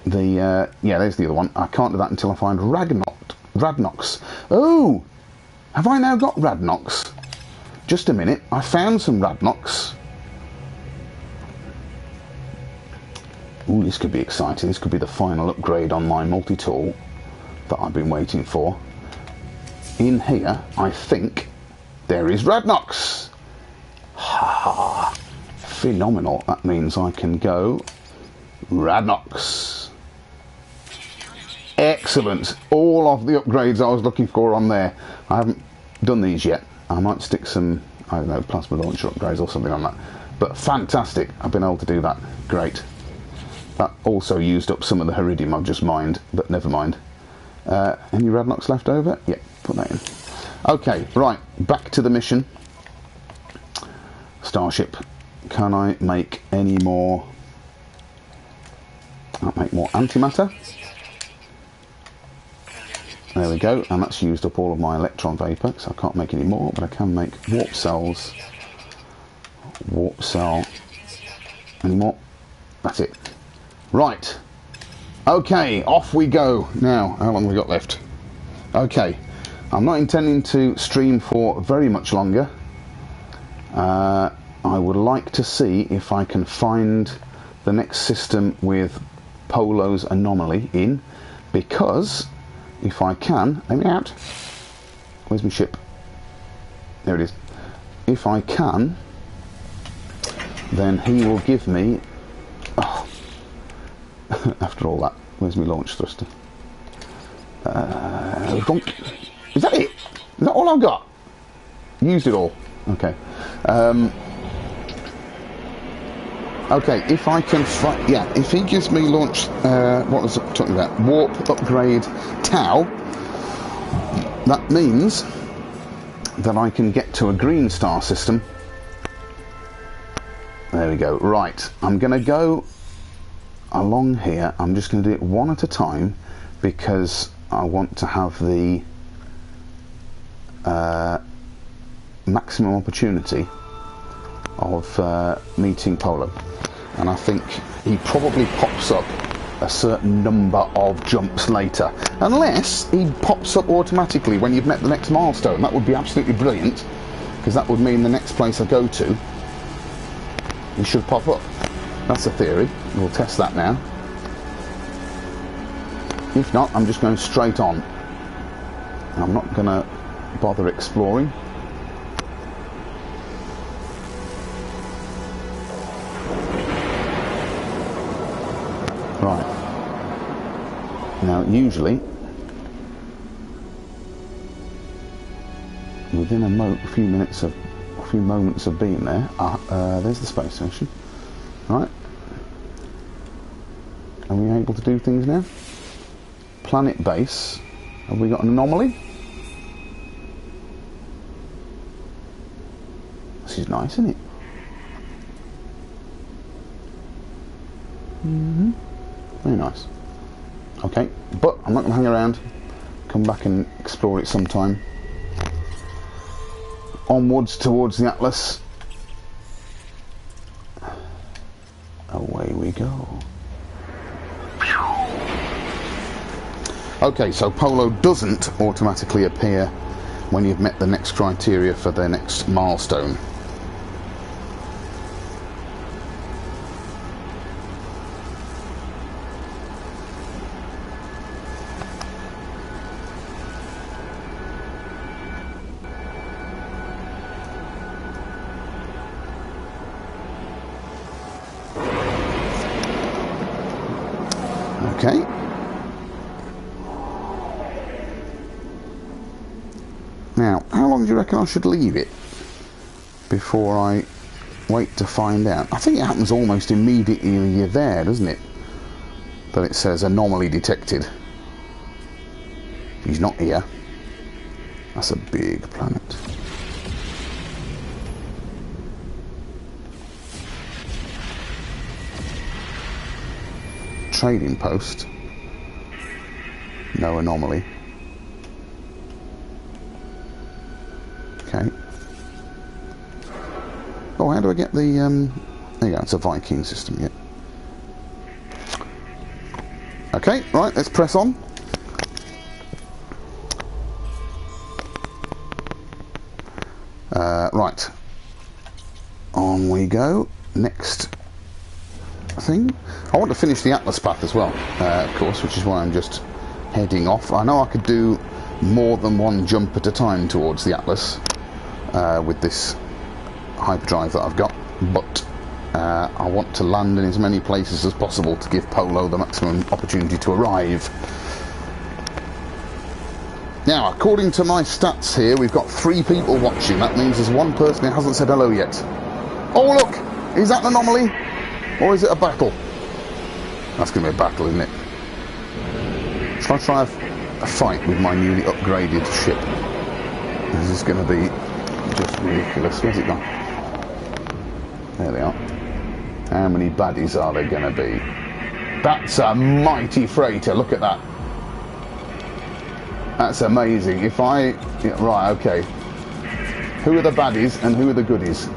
[SPEAKER 1] the, yeah, there's the other one. I can't do that until I find Radnox. Oh, have I now got Radnox? Just a minute, I found some Radnox. Ooh, this could be exciting. This could be the final upgrade on my multi-tool that I've been waiting for. In here, I think there is Radnox. Ha! Phenomenal. That means I can go Radnox. Excellent. All of the upgrades I was looking for on there. I haven't done these yet. I might stick some, I don't know, plasma launcher upgrades or something on that. But fantastic. I've been able to do that. Great. That also used up some of the iridium I've just mined, but never mind. Any Radnox left over? Yeah, put that in. Okay, right, back to the mission. Starship. Can I make any more? I'll make more antimatter. There we go, and that's used up all of my electron vapor, so I can't make any more, but I can make warp cells. Warp cell. Any more? That's it. Right. Okay, off we go. Now, how long have we got left? Okay. I'm not intending to stream for very much longer. I would like to see if I can find the next system with Polo's anomaly in, because if I can, let me out. Where's my ship? There it is. If I can, then he will give me, oh, after all that, where's my launch thruster? Is that it? Is that all I've got? Used it all. Okay. Okay, if I can yeah, if he gives me launch, what was I talking about? Warp upgrade Tau, that means that I can get to a green star system. There we go. Right, I'm going to go along here. I'm just going to do it one at a time because I want to have the maximum opportunity of meeting Polo. And I think he probably pops up a certain number of jumps later, unless he pops up automatically when you've met the next milestone. That would be absolutely brilliant, because that would mean the next place I go to, he should pop up. That's a theory. We'll test that now. If not, I'm just going straight on. I'm not going to bother exploring. Right. Now, usually, within a few moments of being there, there's the space station. Right. Are we able to do things now? Planet base. Have we got an anomaly? This is nice, isn't it? Mm-hmm. Very nice. Okay, but I'm not going to hang around. Come back and explore it sometime. Onwards towards the Atlas. Away we go. Okay, so Polo doesn't automatically appear when you've met the next criteria for the next milestone. Okay. Now, how long do you reckon I should leave it before I wait to find out? I think it happens almost immediately you're there, doesn't it? That it says anomaly detected. He's not here. That's a big planet. Trading post. No anomaly. Okay. Oh, how do I get the there you go, it's a Viking system, yeah. Okay, right, let's press on. Right. On we go. Next thing. I want to finish the Atlas path as well, of course, which is why I'm just heading off. I know I could do more than one jump at a time towards the Atlas with this hyperdrive that I've got, but I want to land in as many places as possible to give Polo the maximum opportunity to arrive. Now, according to my stats here, we've got 3 people watching. That means there's one person who hasn't said hello yet. Oh look! Is that an anomaly? Or is it a battle? That's going to be a battle, isn't it? Shall I try a fight with my newly upgraded ship? This is going to be just ridiculous. Where's it gone? There they are. How many baddies are there going to be? That's a mighty freighter. Look at that. That's amazing. If I... Yeah, right, okay. Who are the baddies and who are the goodies?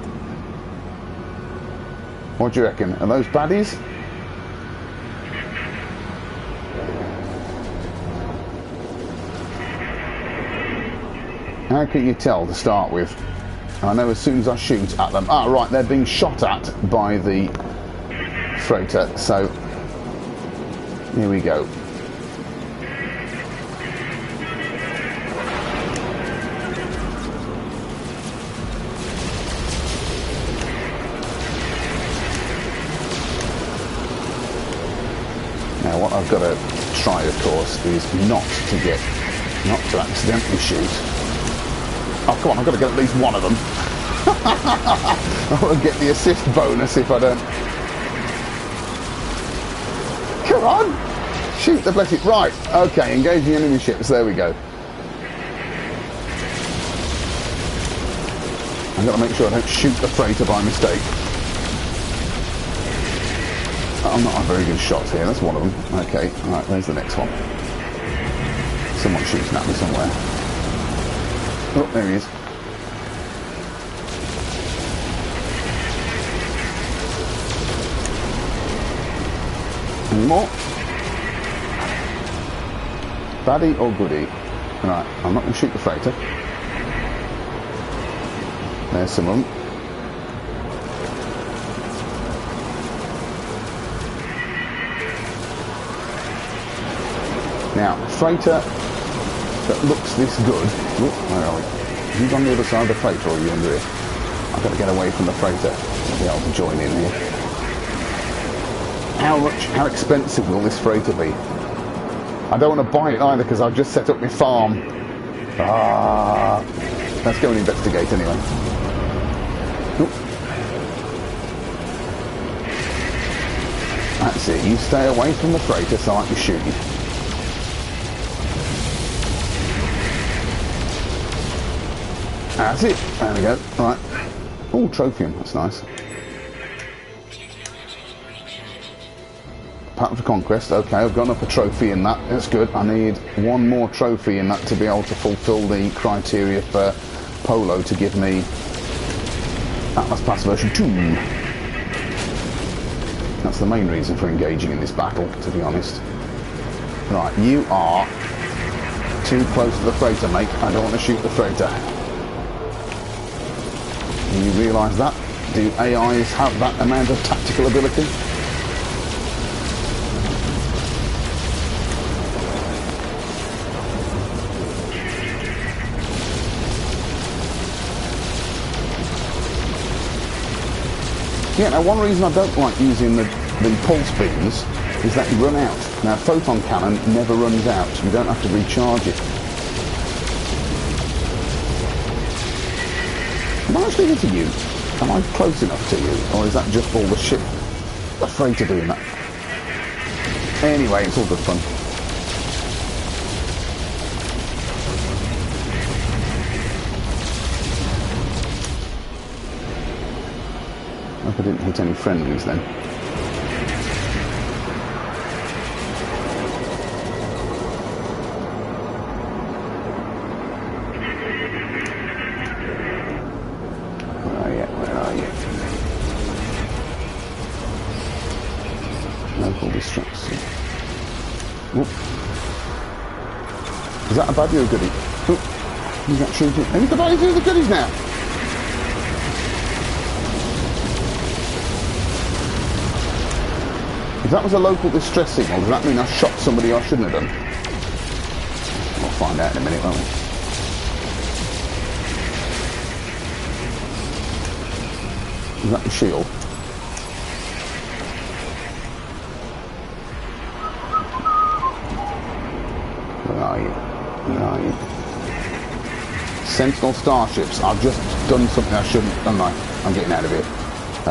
[SPEAKER 1] What do you reckon? Are those baddies? How can you tell to start with? I know as soon as I shoot at them... Ah, right, they're being shot at by the freighter, so... Here we go. Now what I've got to try, of course, is not to accidentally shoot. Oh, come on, I've got to get at least one of them. I want to get the assist bonus if I don't. Come on! Shoot the blessed... Right, okay, engaging enemy ships, there we go. I've got to make sure I don't shoot the freighter by mistake. I'm not a very good shot here, that's one of them. Okay, alright, there's the next one. Someone's shooting at me somewhere. Oh, there he is. Any more? Baddie or goodie? Right, I'm not going to shoot the freighter. There's some of them. Now, freighter that looks this good. Where are we? Who's on the other side of the freighter, or are you under here? I've got to get away from the freighter to be able to join in here. How expensive will this freighter be? I don't want to buy it either because I've just set up my farm. Let's go and investigate anyway. Oop. That's it. You stay away from the freighter so I can shoot you. That's it. There we go. Right. Oh, trophium. That's nice. Pattern for conquest. Okay, I've got up a trophy in that. That's good. I need one more trophy in that to be able to fulfill the criteria for Polo to give me Atlas Pass version 2. That's the main reason for engaging in this battle, to be honest. Right, you are too close to the freighter, mate. I don't want to shoot the freighter. Do you realise that? Do AIs have that amount of tactical ability? Yeah, now one reason I don't like using the pulse beams is that you run out. Now, photon cannon never runs out. You don't have to recharge it. Am I actually hitting you? Am I close enough to you? Or is that just all the ship, the freighter doing that? Anyway, it's all good fun. I hope I didn't hit any friendlies then. Where are you? Where are you? Local distraction. Whoop. Is that a baddie or a goodie? Whoop. He's not shooting. Who's the baddies? Who's the goodies now? If that was a local distress signal, does that mean I shot somebody I shouldn't have done? We'll find out in a minute, won't we? Is that the shield? Where are you? Where are you? Sentinel starships. I've just done something I shouldn't, haven't I? I'm getting out of here.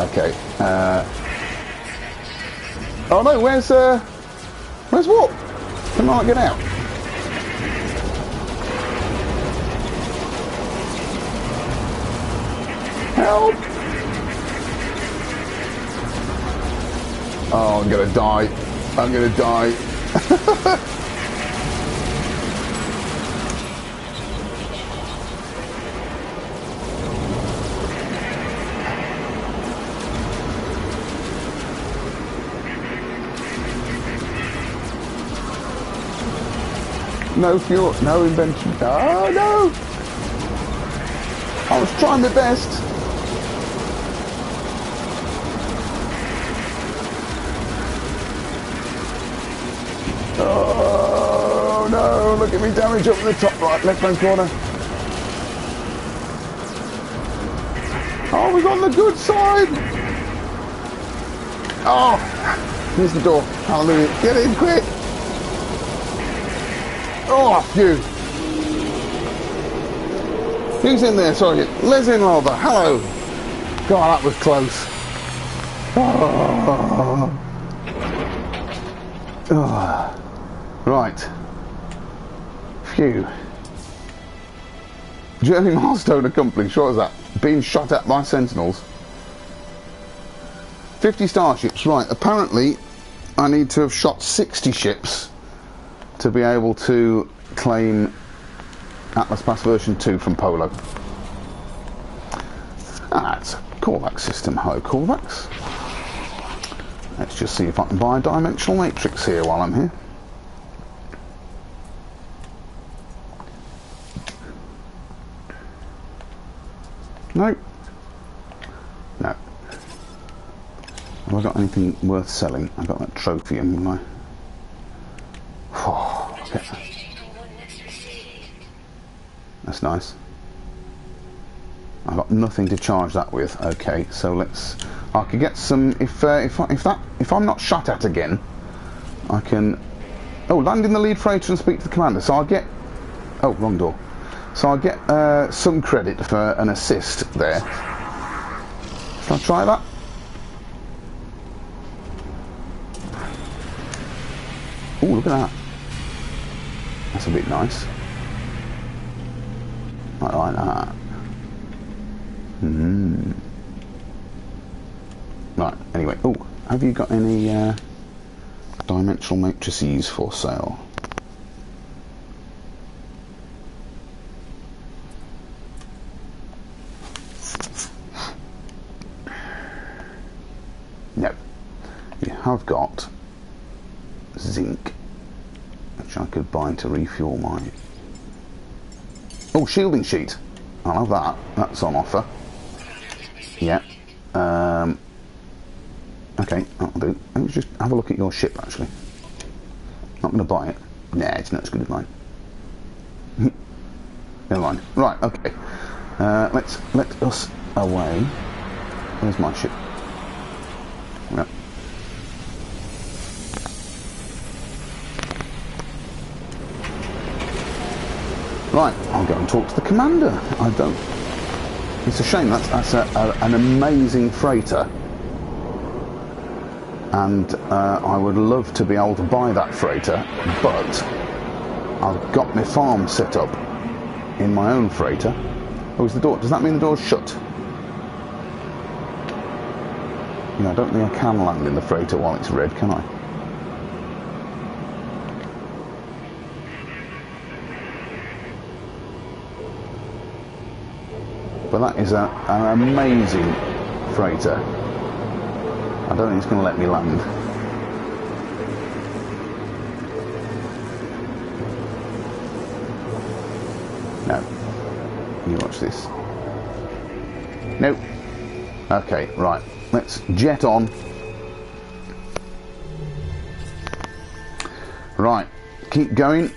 [SPEAKER 1] Okay. Oh no, where's what? Can I not get out? Help! Oh, I'm gonna die. I'm gonna die. No fuel, no invention. Oh no! I was trying my best. Oh no! Look at me damage up in the top right, left-hand corner. Oh, we're on the good side. Oh, here's the door. Hallelujah! Get in quick. Oh, phew. Who's in there? Sorry. Les in Lava. Hello. God, that was close. Oh. Oh. Right. Phew. Journey milestone accomplished. What was that? Being shot at by sentinels. 50 starships. Right. Apparently, I need to have shot 60 ships to be able to claim Atlas Pass version 2 from Polo. That's a callback system. Hello, callbacks. Let's just see if I can buy a dimensional matrix here while I'm here. No. No. Have I got anything worth selling? I got that trophy, haven't I? Oh, okay. That's nice. I've got nothing to charge that with. Okay, so let's. I could get some. If I'm not shot at again, I can. Oh, land in the lead freighter and speak to the commander. So I'll get. Oh, wrong door. So I'll get some credit for an assist there. Shall I try that? Oh, look at that. That's a bit nice. I like that. Right, anyway. Oh, have you got any dimensional matrices for sale? No. You have got zinc, which I could buy to refuel my... Oh, shielding sheet. I'll have that. That's on offer. Yeah. Okay, that'll do. Let me just have a look at your ship, actually. Not going to buy it. Nah, it's not as good as mine. Never mind. Right, okay. Let us away. Where's my ship? Yep. Right, I'll go and talk to the commander. I don't... It's a shame, that's an amazing freighter. And I would love to be able to buy that freighter, but I've got my farm set up in my own freighter. Oh, is the door... Does that mean the door's shut? You know, I don't think I can land in the freighter while it's red, can I? But that is an amazing freighter. I don't think it's going to let me land. No. You watch this. Nope. Okay, right. Let's jet on. Right. Keep going.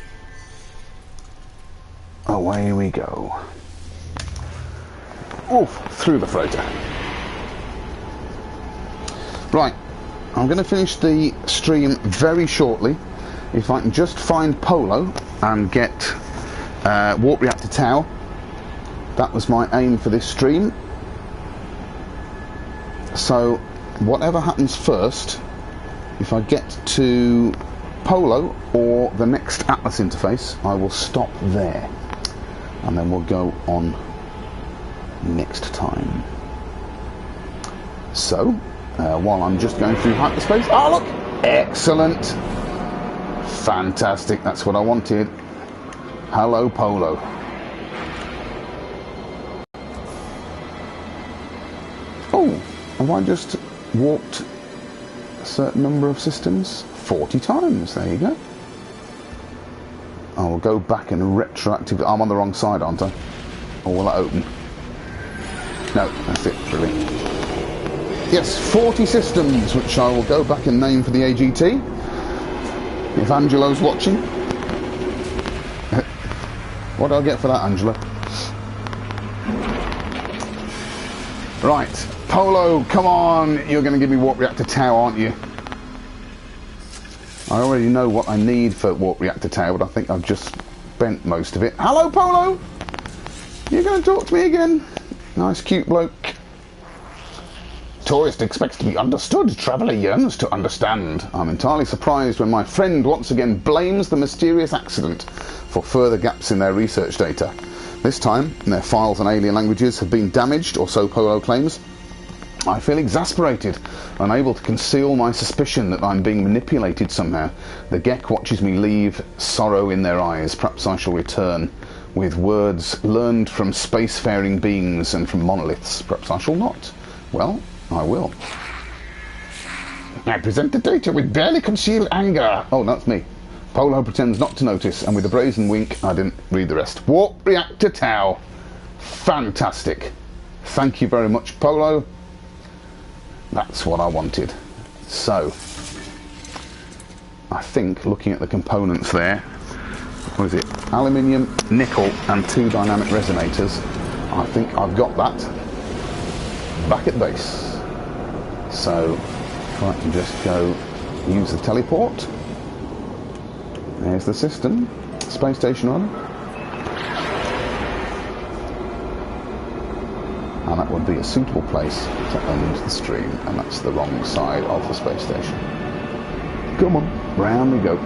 [SPEAKER 1] Away we go. Oof, through the freighter. Right, I'm going to finish the stream very shortly. If I can just find Polo and get Warp Reactor Tau. That was my aim for this stream. So, whatever happens first, if I get to Polo or the next Atlas interface, I will stop there. And then we'll go on next time. So, while I'm just going through hyperspace... Oh, look! Excellent! Fantastic, that's what I wanted. Hello, Polo. Oh, have I just warped a certain number of systems? 40 times, there you go. I will go back and retroactively... I'm on the wrong side, aren't I? Or will that open? No, that's it, brilliant. Yes, 40 systems, which I will go back and name for the AGT. If Angelo's watching. What do I get for that, Angelo? Right, Polo, come on. You're going to give me Warp Reactor Tau, aren't you? I already know what I need for Warp Reactor Tau, but I think I've just spent most of it. Hello, Polo! You're going to talk to me again? Nice, cute bloke. Tourist expects to be understood. Traveller yearns to understand. I'm entirely surprised when my friend once again blames the mysterious accident for further gaps in their research data. This time, their files on alien languages have been damaged, or so Polo claims. I feel exasperated, unable to conceal my suspicion that I'm being manipulated somehow. The Gek watches me leave, sorrow in their eyes. Perhaps I shall return with words learned from spacefaring beings and from monoliths. Perhaps I shall not. Well, I will. I present the data with barely concealed anger. Oh, that's me. Polo pretends not to notice, and with a brazen wink, I didn't read the rest. Warp reactor Tau. Fantastic. Thank you very much, Polo. That's what I wanted. So, I think, looking at the components there, what is it? Aluminium, nickel, and 2 dynamic resonators. I think I've got that back at base. So, if I can just go use the teleport. There's the system. Space station on. And that would be a suitable place to end the stream. And that's the wrong side of the space station. Come on, round we go.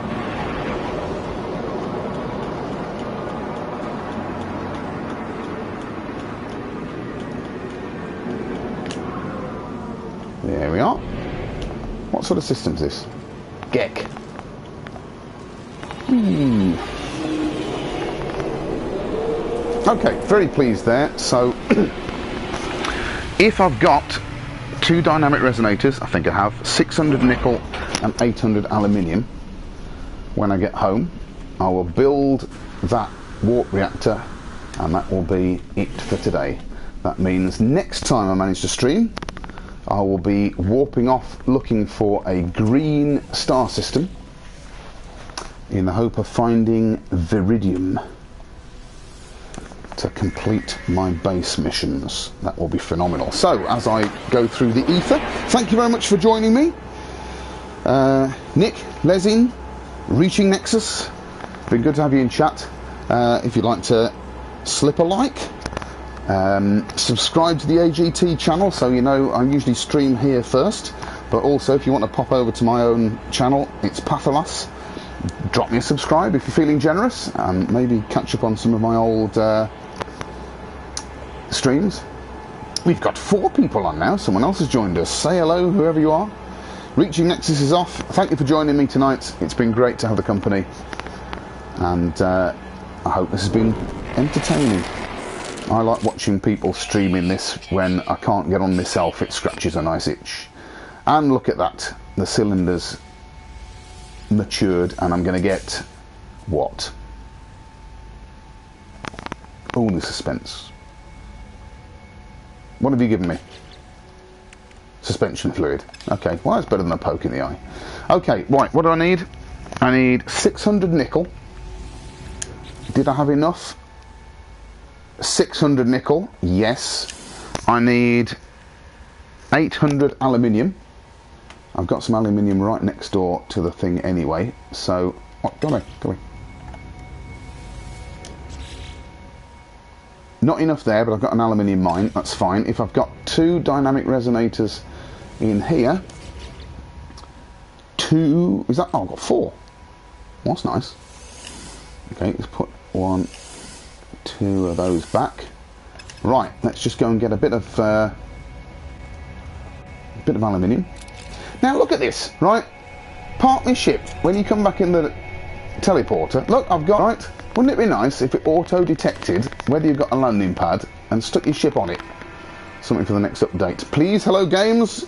[SPEAKER 1] There we are. What sort of system is this? Gek. Okay, very pleased there. So, if I've got 2 dynamic resonators, I think I have 600 nickel and 800 aluminium. When I get home, I will build that warp reactor, and that will be it for today. That means next time I manage to stream, I will be warping off looking for a green star system in the hope of finding Viridium to complete my base missions. That will be phenomenal. So, as I go through the ether, thank you very much for joining me. Nick, Lesin, Reaching Nexus, been good to have you in chat. If you'd like to slip a like, subscribe to the AGT channel so you know I usually stream here first, but also if you want to pop over to my own channel, it's Patholas. Drop me a subscribe if you're feeling generous, and maybe catch up on some of my old streams. We've got 4 people on now. Someone else has joined us. Say hello, whoever you are. Reaching Nexus is off. Thank you for joining me tonight. It's been great to have the company, and I hope this has been entertaining. I like watching people streaming this when I can't get on myself. It scratches a nice itch. And look at that, the cylinders matured, and I'm going to get what? Oh, the suspense. What have you given me? Suspension fluid. Okay, well that's better than a poke in the eye. Okay, right, what do I need? I need 600 nickel. Did I have enough? 600 nickel, yes. I need 800 aluminium. I've got some aluminium right next door to the thing anyway, so... Oh, go away. Not enough there, but I've got an aluminium mine, that's fine. If I've got 2 dynamic resonators in here... 2... Is that... Oh, I've got 4. Well, that's nice. Okay, let's put 1, 2 of those back. Right, let's just go and get a bit of aluminium. Now look at this, right? Park my ship when you come back in the teleporter. Look, I've got, right? Wouldn't it be nice if it auto-detected whether you've got a landing pad and stuck your ship on it? Something for the next update. Please, hello games.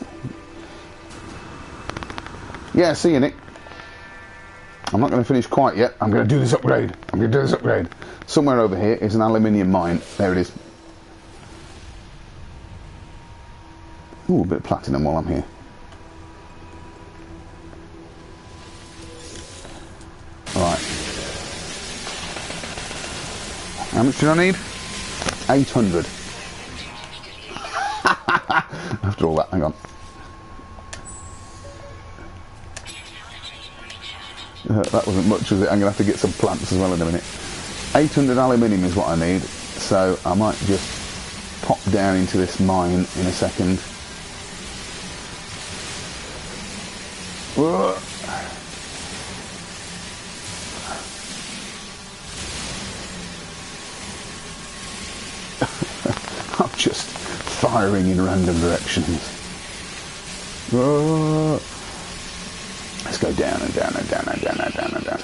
[SPEAKER 1] Yeah, see you, Nick. I'm not going to finish quite yet. I'm going to do this upgrade. Somewhere over here is an aluminium mine. There it is. Ooh, a bit of platinum while I'm here. Right. How much did I need? 800. After all that, hang on. That wasn't much, was it? I'm going to have to get some plants as well in a minute. 800 aluminium is what I need, so I might just pop down into this mine in a second. Whoa. I'm just firing in random directions. Let's go down and down and down and down and down and down.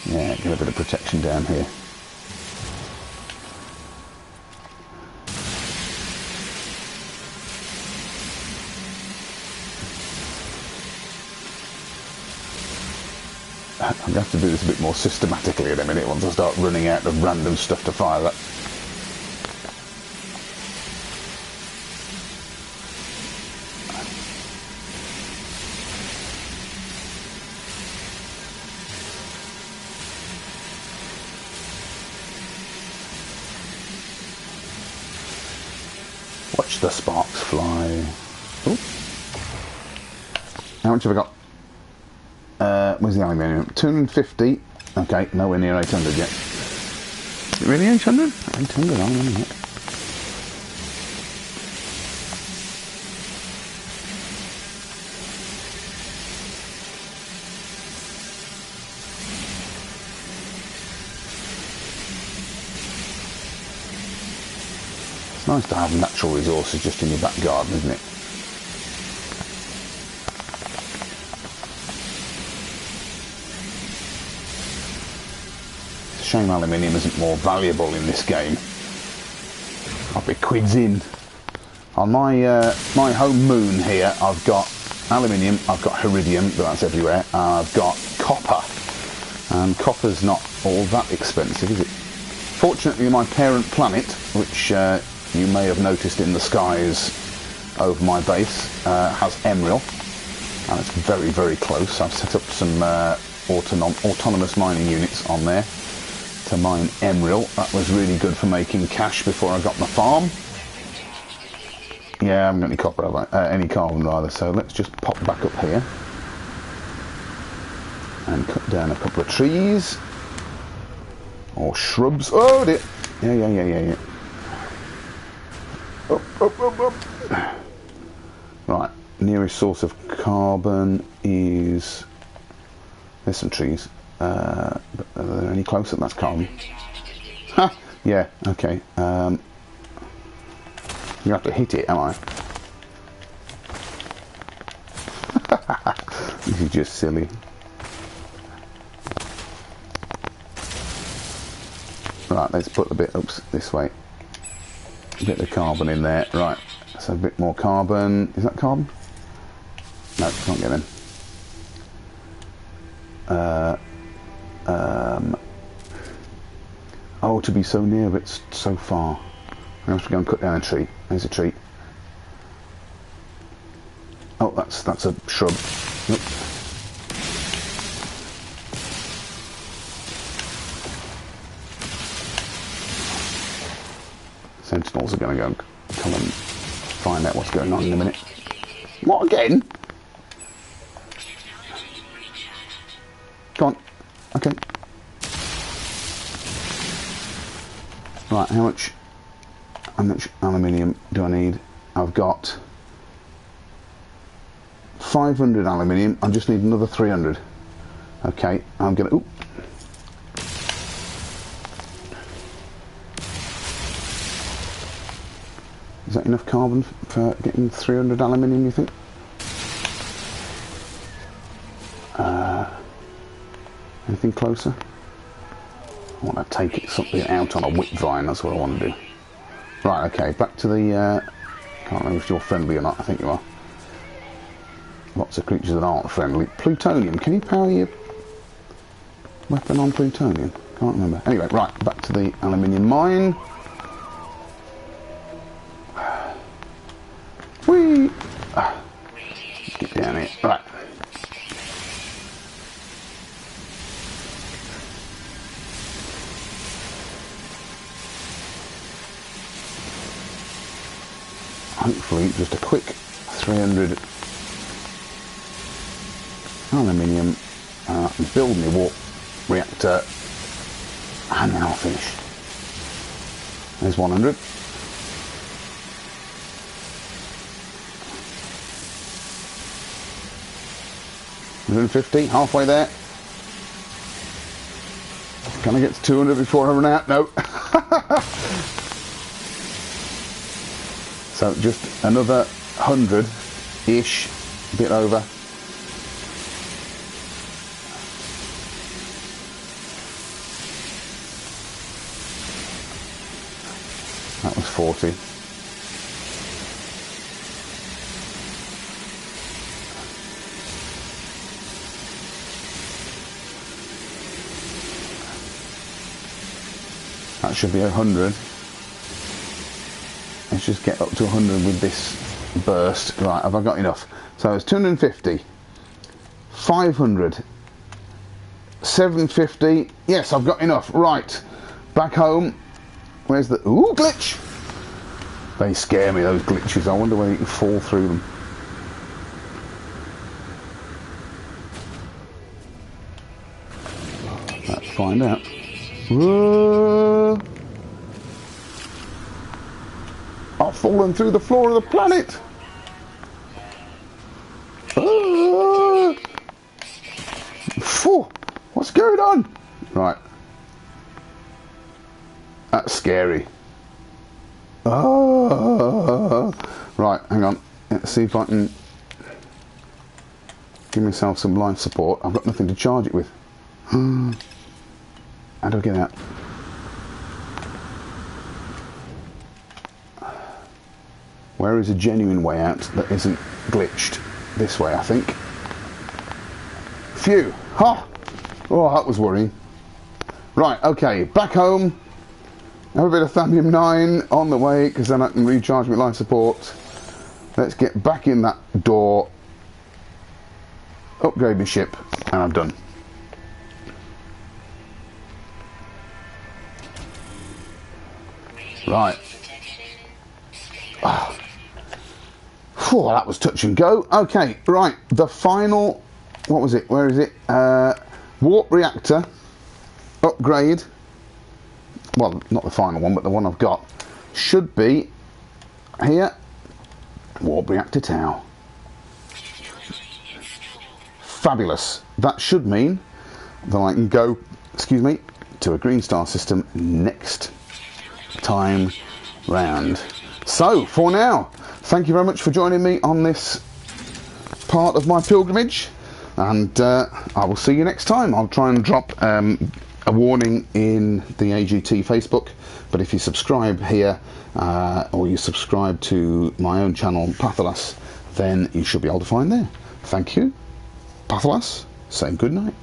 [SPEAKER 1] Yeah, get a bit of protection down here. I'm going to have to do this a bit more systematically in a minute once I start running out of random stuff to fire at. Watch the sparks fly. Ooh. How much have I got? Where's the aluminium? 250. Okay, nowhere near 800 yet. Is it really 800? 800 aluminium yet. It's nice to have natural resources just in your back garden, isn't it? Shame aluminium isn't more valuable in this game. I'll be quids in. On my my home moon here, I've got aluminium, I've got iridium, but that's everywhere. I've got copper, and copper's not all that expensive, is it? Fortunately, my parent planet, which you may have noticed in the skies over my base, has emerald, and it's very, very close. I've set up some autonomous mining units on there to mine emerald. That was really good for making cash before I got my farm. Yeah, I haven't got any copper, have I? Any carbon rather, so let's just pop back up here and cut down a couple of trees or shrubs. Oh dear. Yeah. Up. Right, nearest source of carbon is, there's some trees. But are there any closer? That's carbon. Ha! Yeah, okay. You have to hit it, am I? This is just silly. Right, let's put a bit, oops, this way. A bit of carbon in there. Right, so a bit more carbon. Is that carbon? No, can't get in. Oh, to be so near, but so far. I have to go and cut down a tree. There's a tree. Oh, that's a shrub. Nope. Sentinels are going to go and come and find out what's going on in a minute. What again? Go on. Okay. Right, how much aluminium do I need? I've got 500 aluminium. I just need another 300. Okay, I'm gonna. Ooh. Is that enough carbon for getting 300 aluminium, you think? Anything closer? I want to take something out on a whip vine, that's what I want to do. Right, okay, back to the... can't remember if you're friendly or not, I think you are. Lots of creatures that aren't friendly. Plutonium, can you power your weapon on plutonium? Can't remember. Anyway, right, back to the aluminium mine. Whee! Get down here. Right. Hopefully just a quick 300 aluminium, build my warp reactor, and then I'll finish. There's 100. $150, halfway there. Can I get to 200 before I run out? No. So just another 100 ish, a bit over. That was 40. That should be 100. Let's just get up to 100 with this burst. Right, have I got enough? So it's 250, 500, 750. Yes, I've got enough. Right, back home. Where's the... Ooh, glitch! They scare me, those glitches. I wonder whether you can fall through them. Let's find out. Whoa. I've fallen through the floor of the planet. Phew. What's going on? Right. That's scary. Right, hang on. Let's see if I can give myself some life support. I've got nothing to charge it with. How do I get out? Where is a genuine way out that isn't glitched? This way, I think. Phew! Ha! Oh, that was worrying. Right, okay, back home. Have a bit of Thambium 9 on the way, because then I can recharge my life support. Let's get back in that door. Upgrade my ship, and I'm done. Right. Oh. Whew, that was touch and go. Okay, right. The final... What was it? Where is it? Warp reactor. Upgrade. Well, not the final one, but the one I've got. Should be here. Warp reactor Tau. Fabulous. That should mean that I can go, excuse me, to a green star system next time round. So, for now, thank you very much for joining me on this part of my pilgrimage, and I will see you next time. I'll try and drop a warning in the AGT Facebook, but if you subscribe here or you subscribe to my own channel Patholas, then you should be able to find there. Thank you. Patholas, say good night.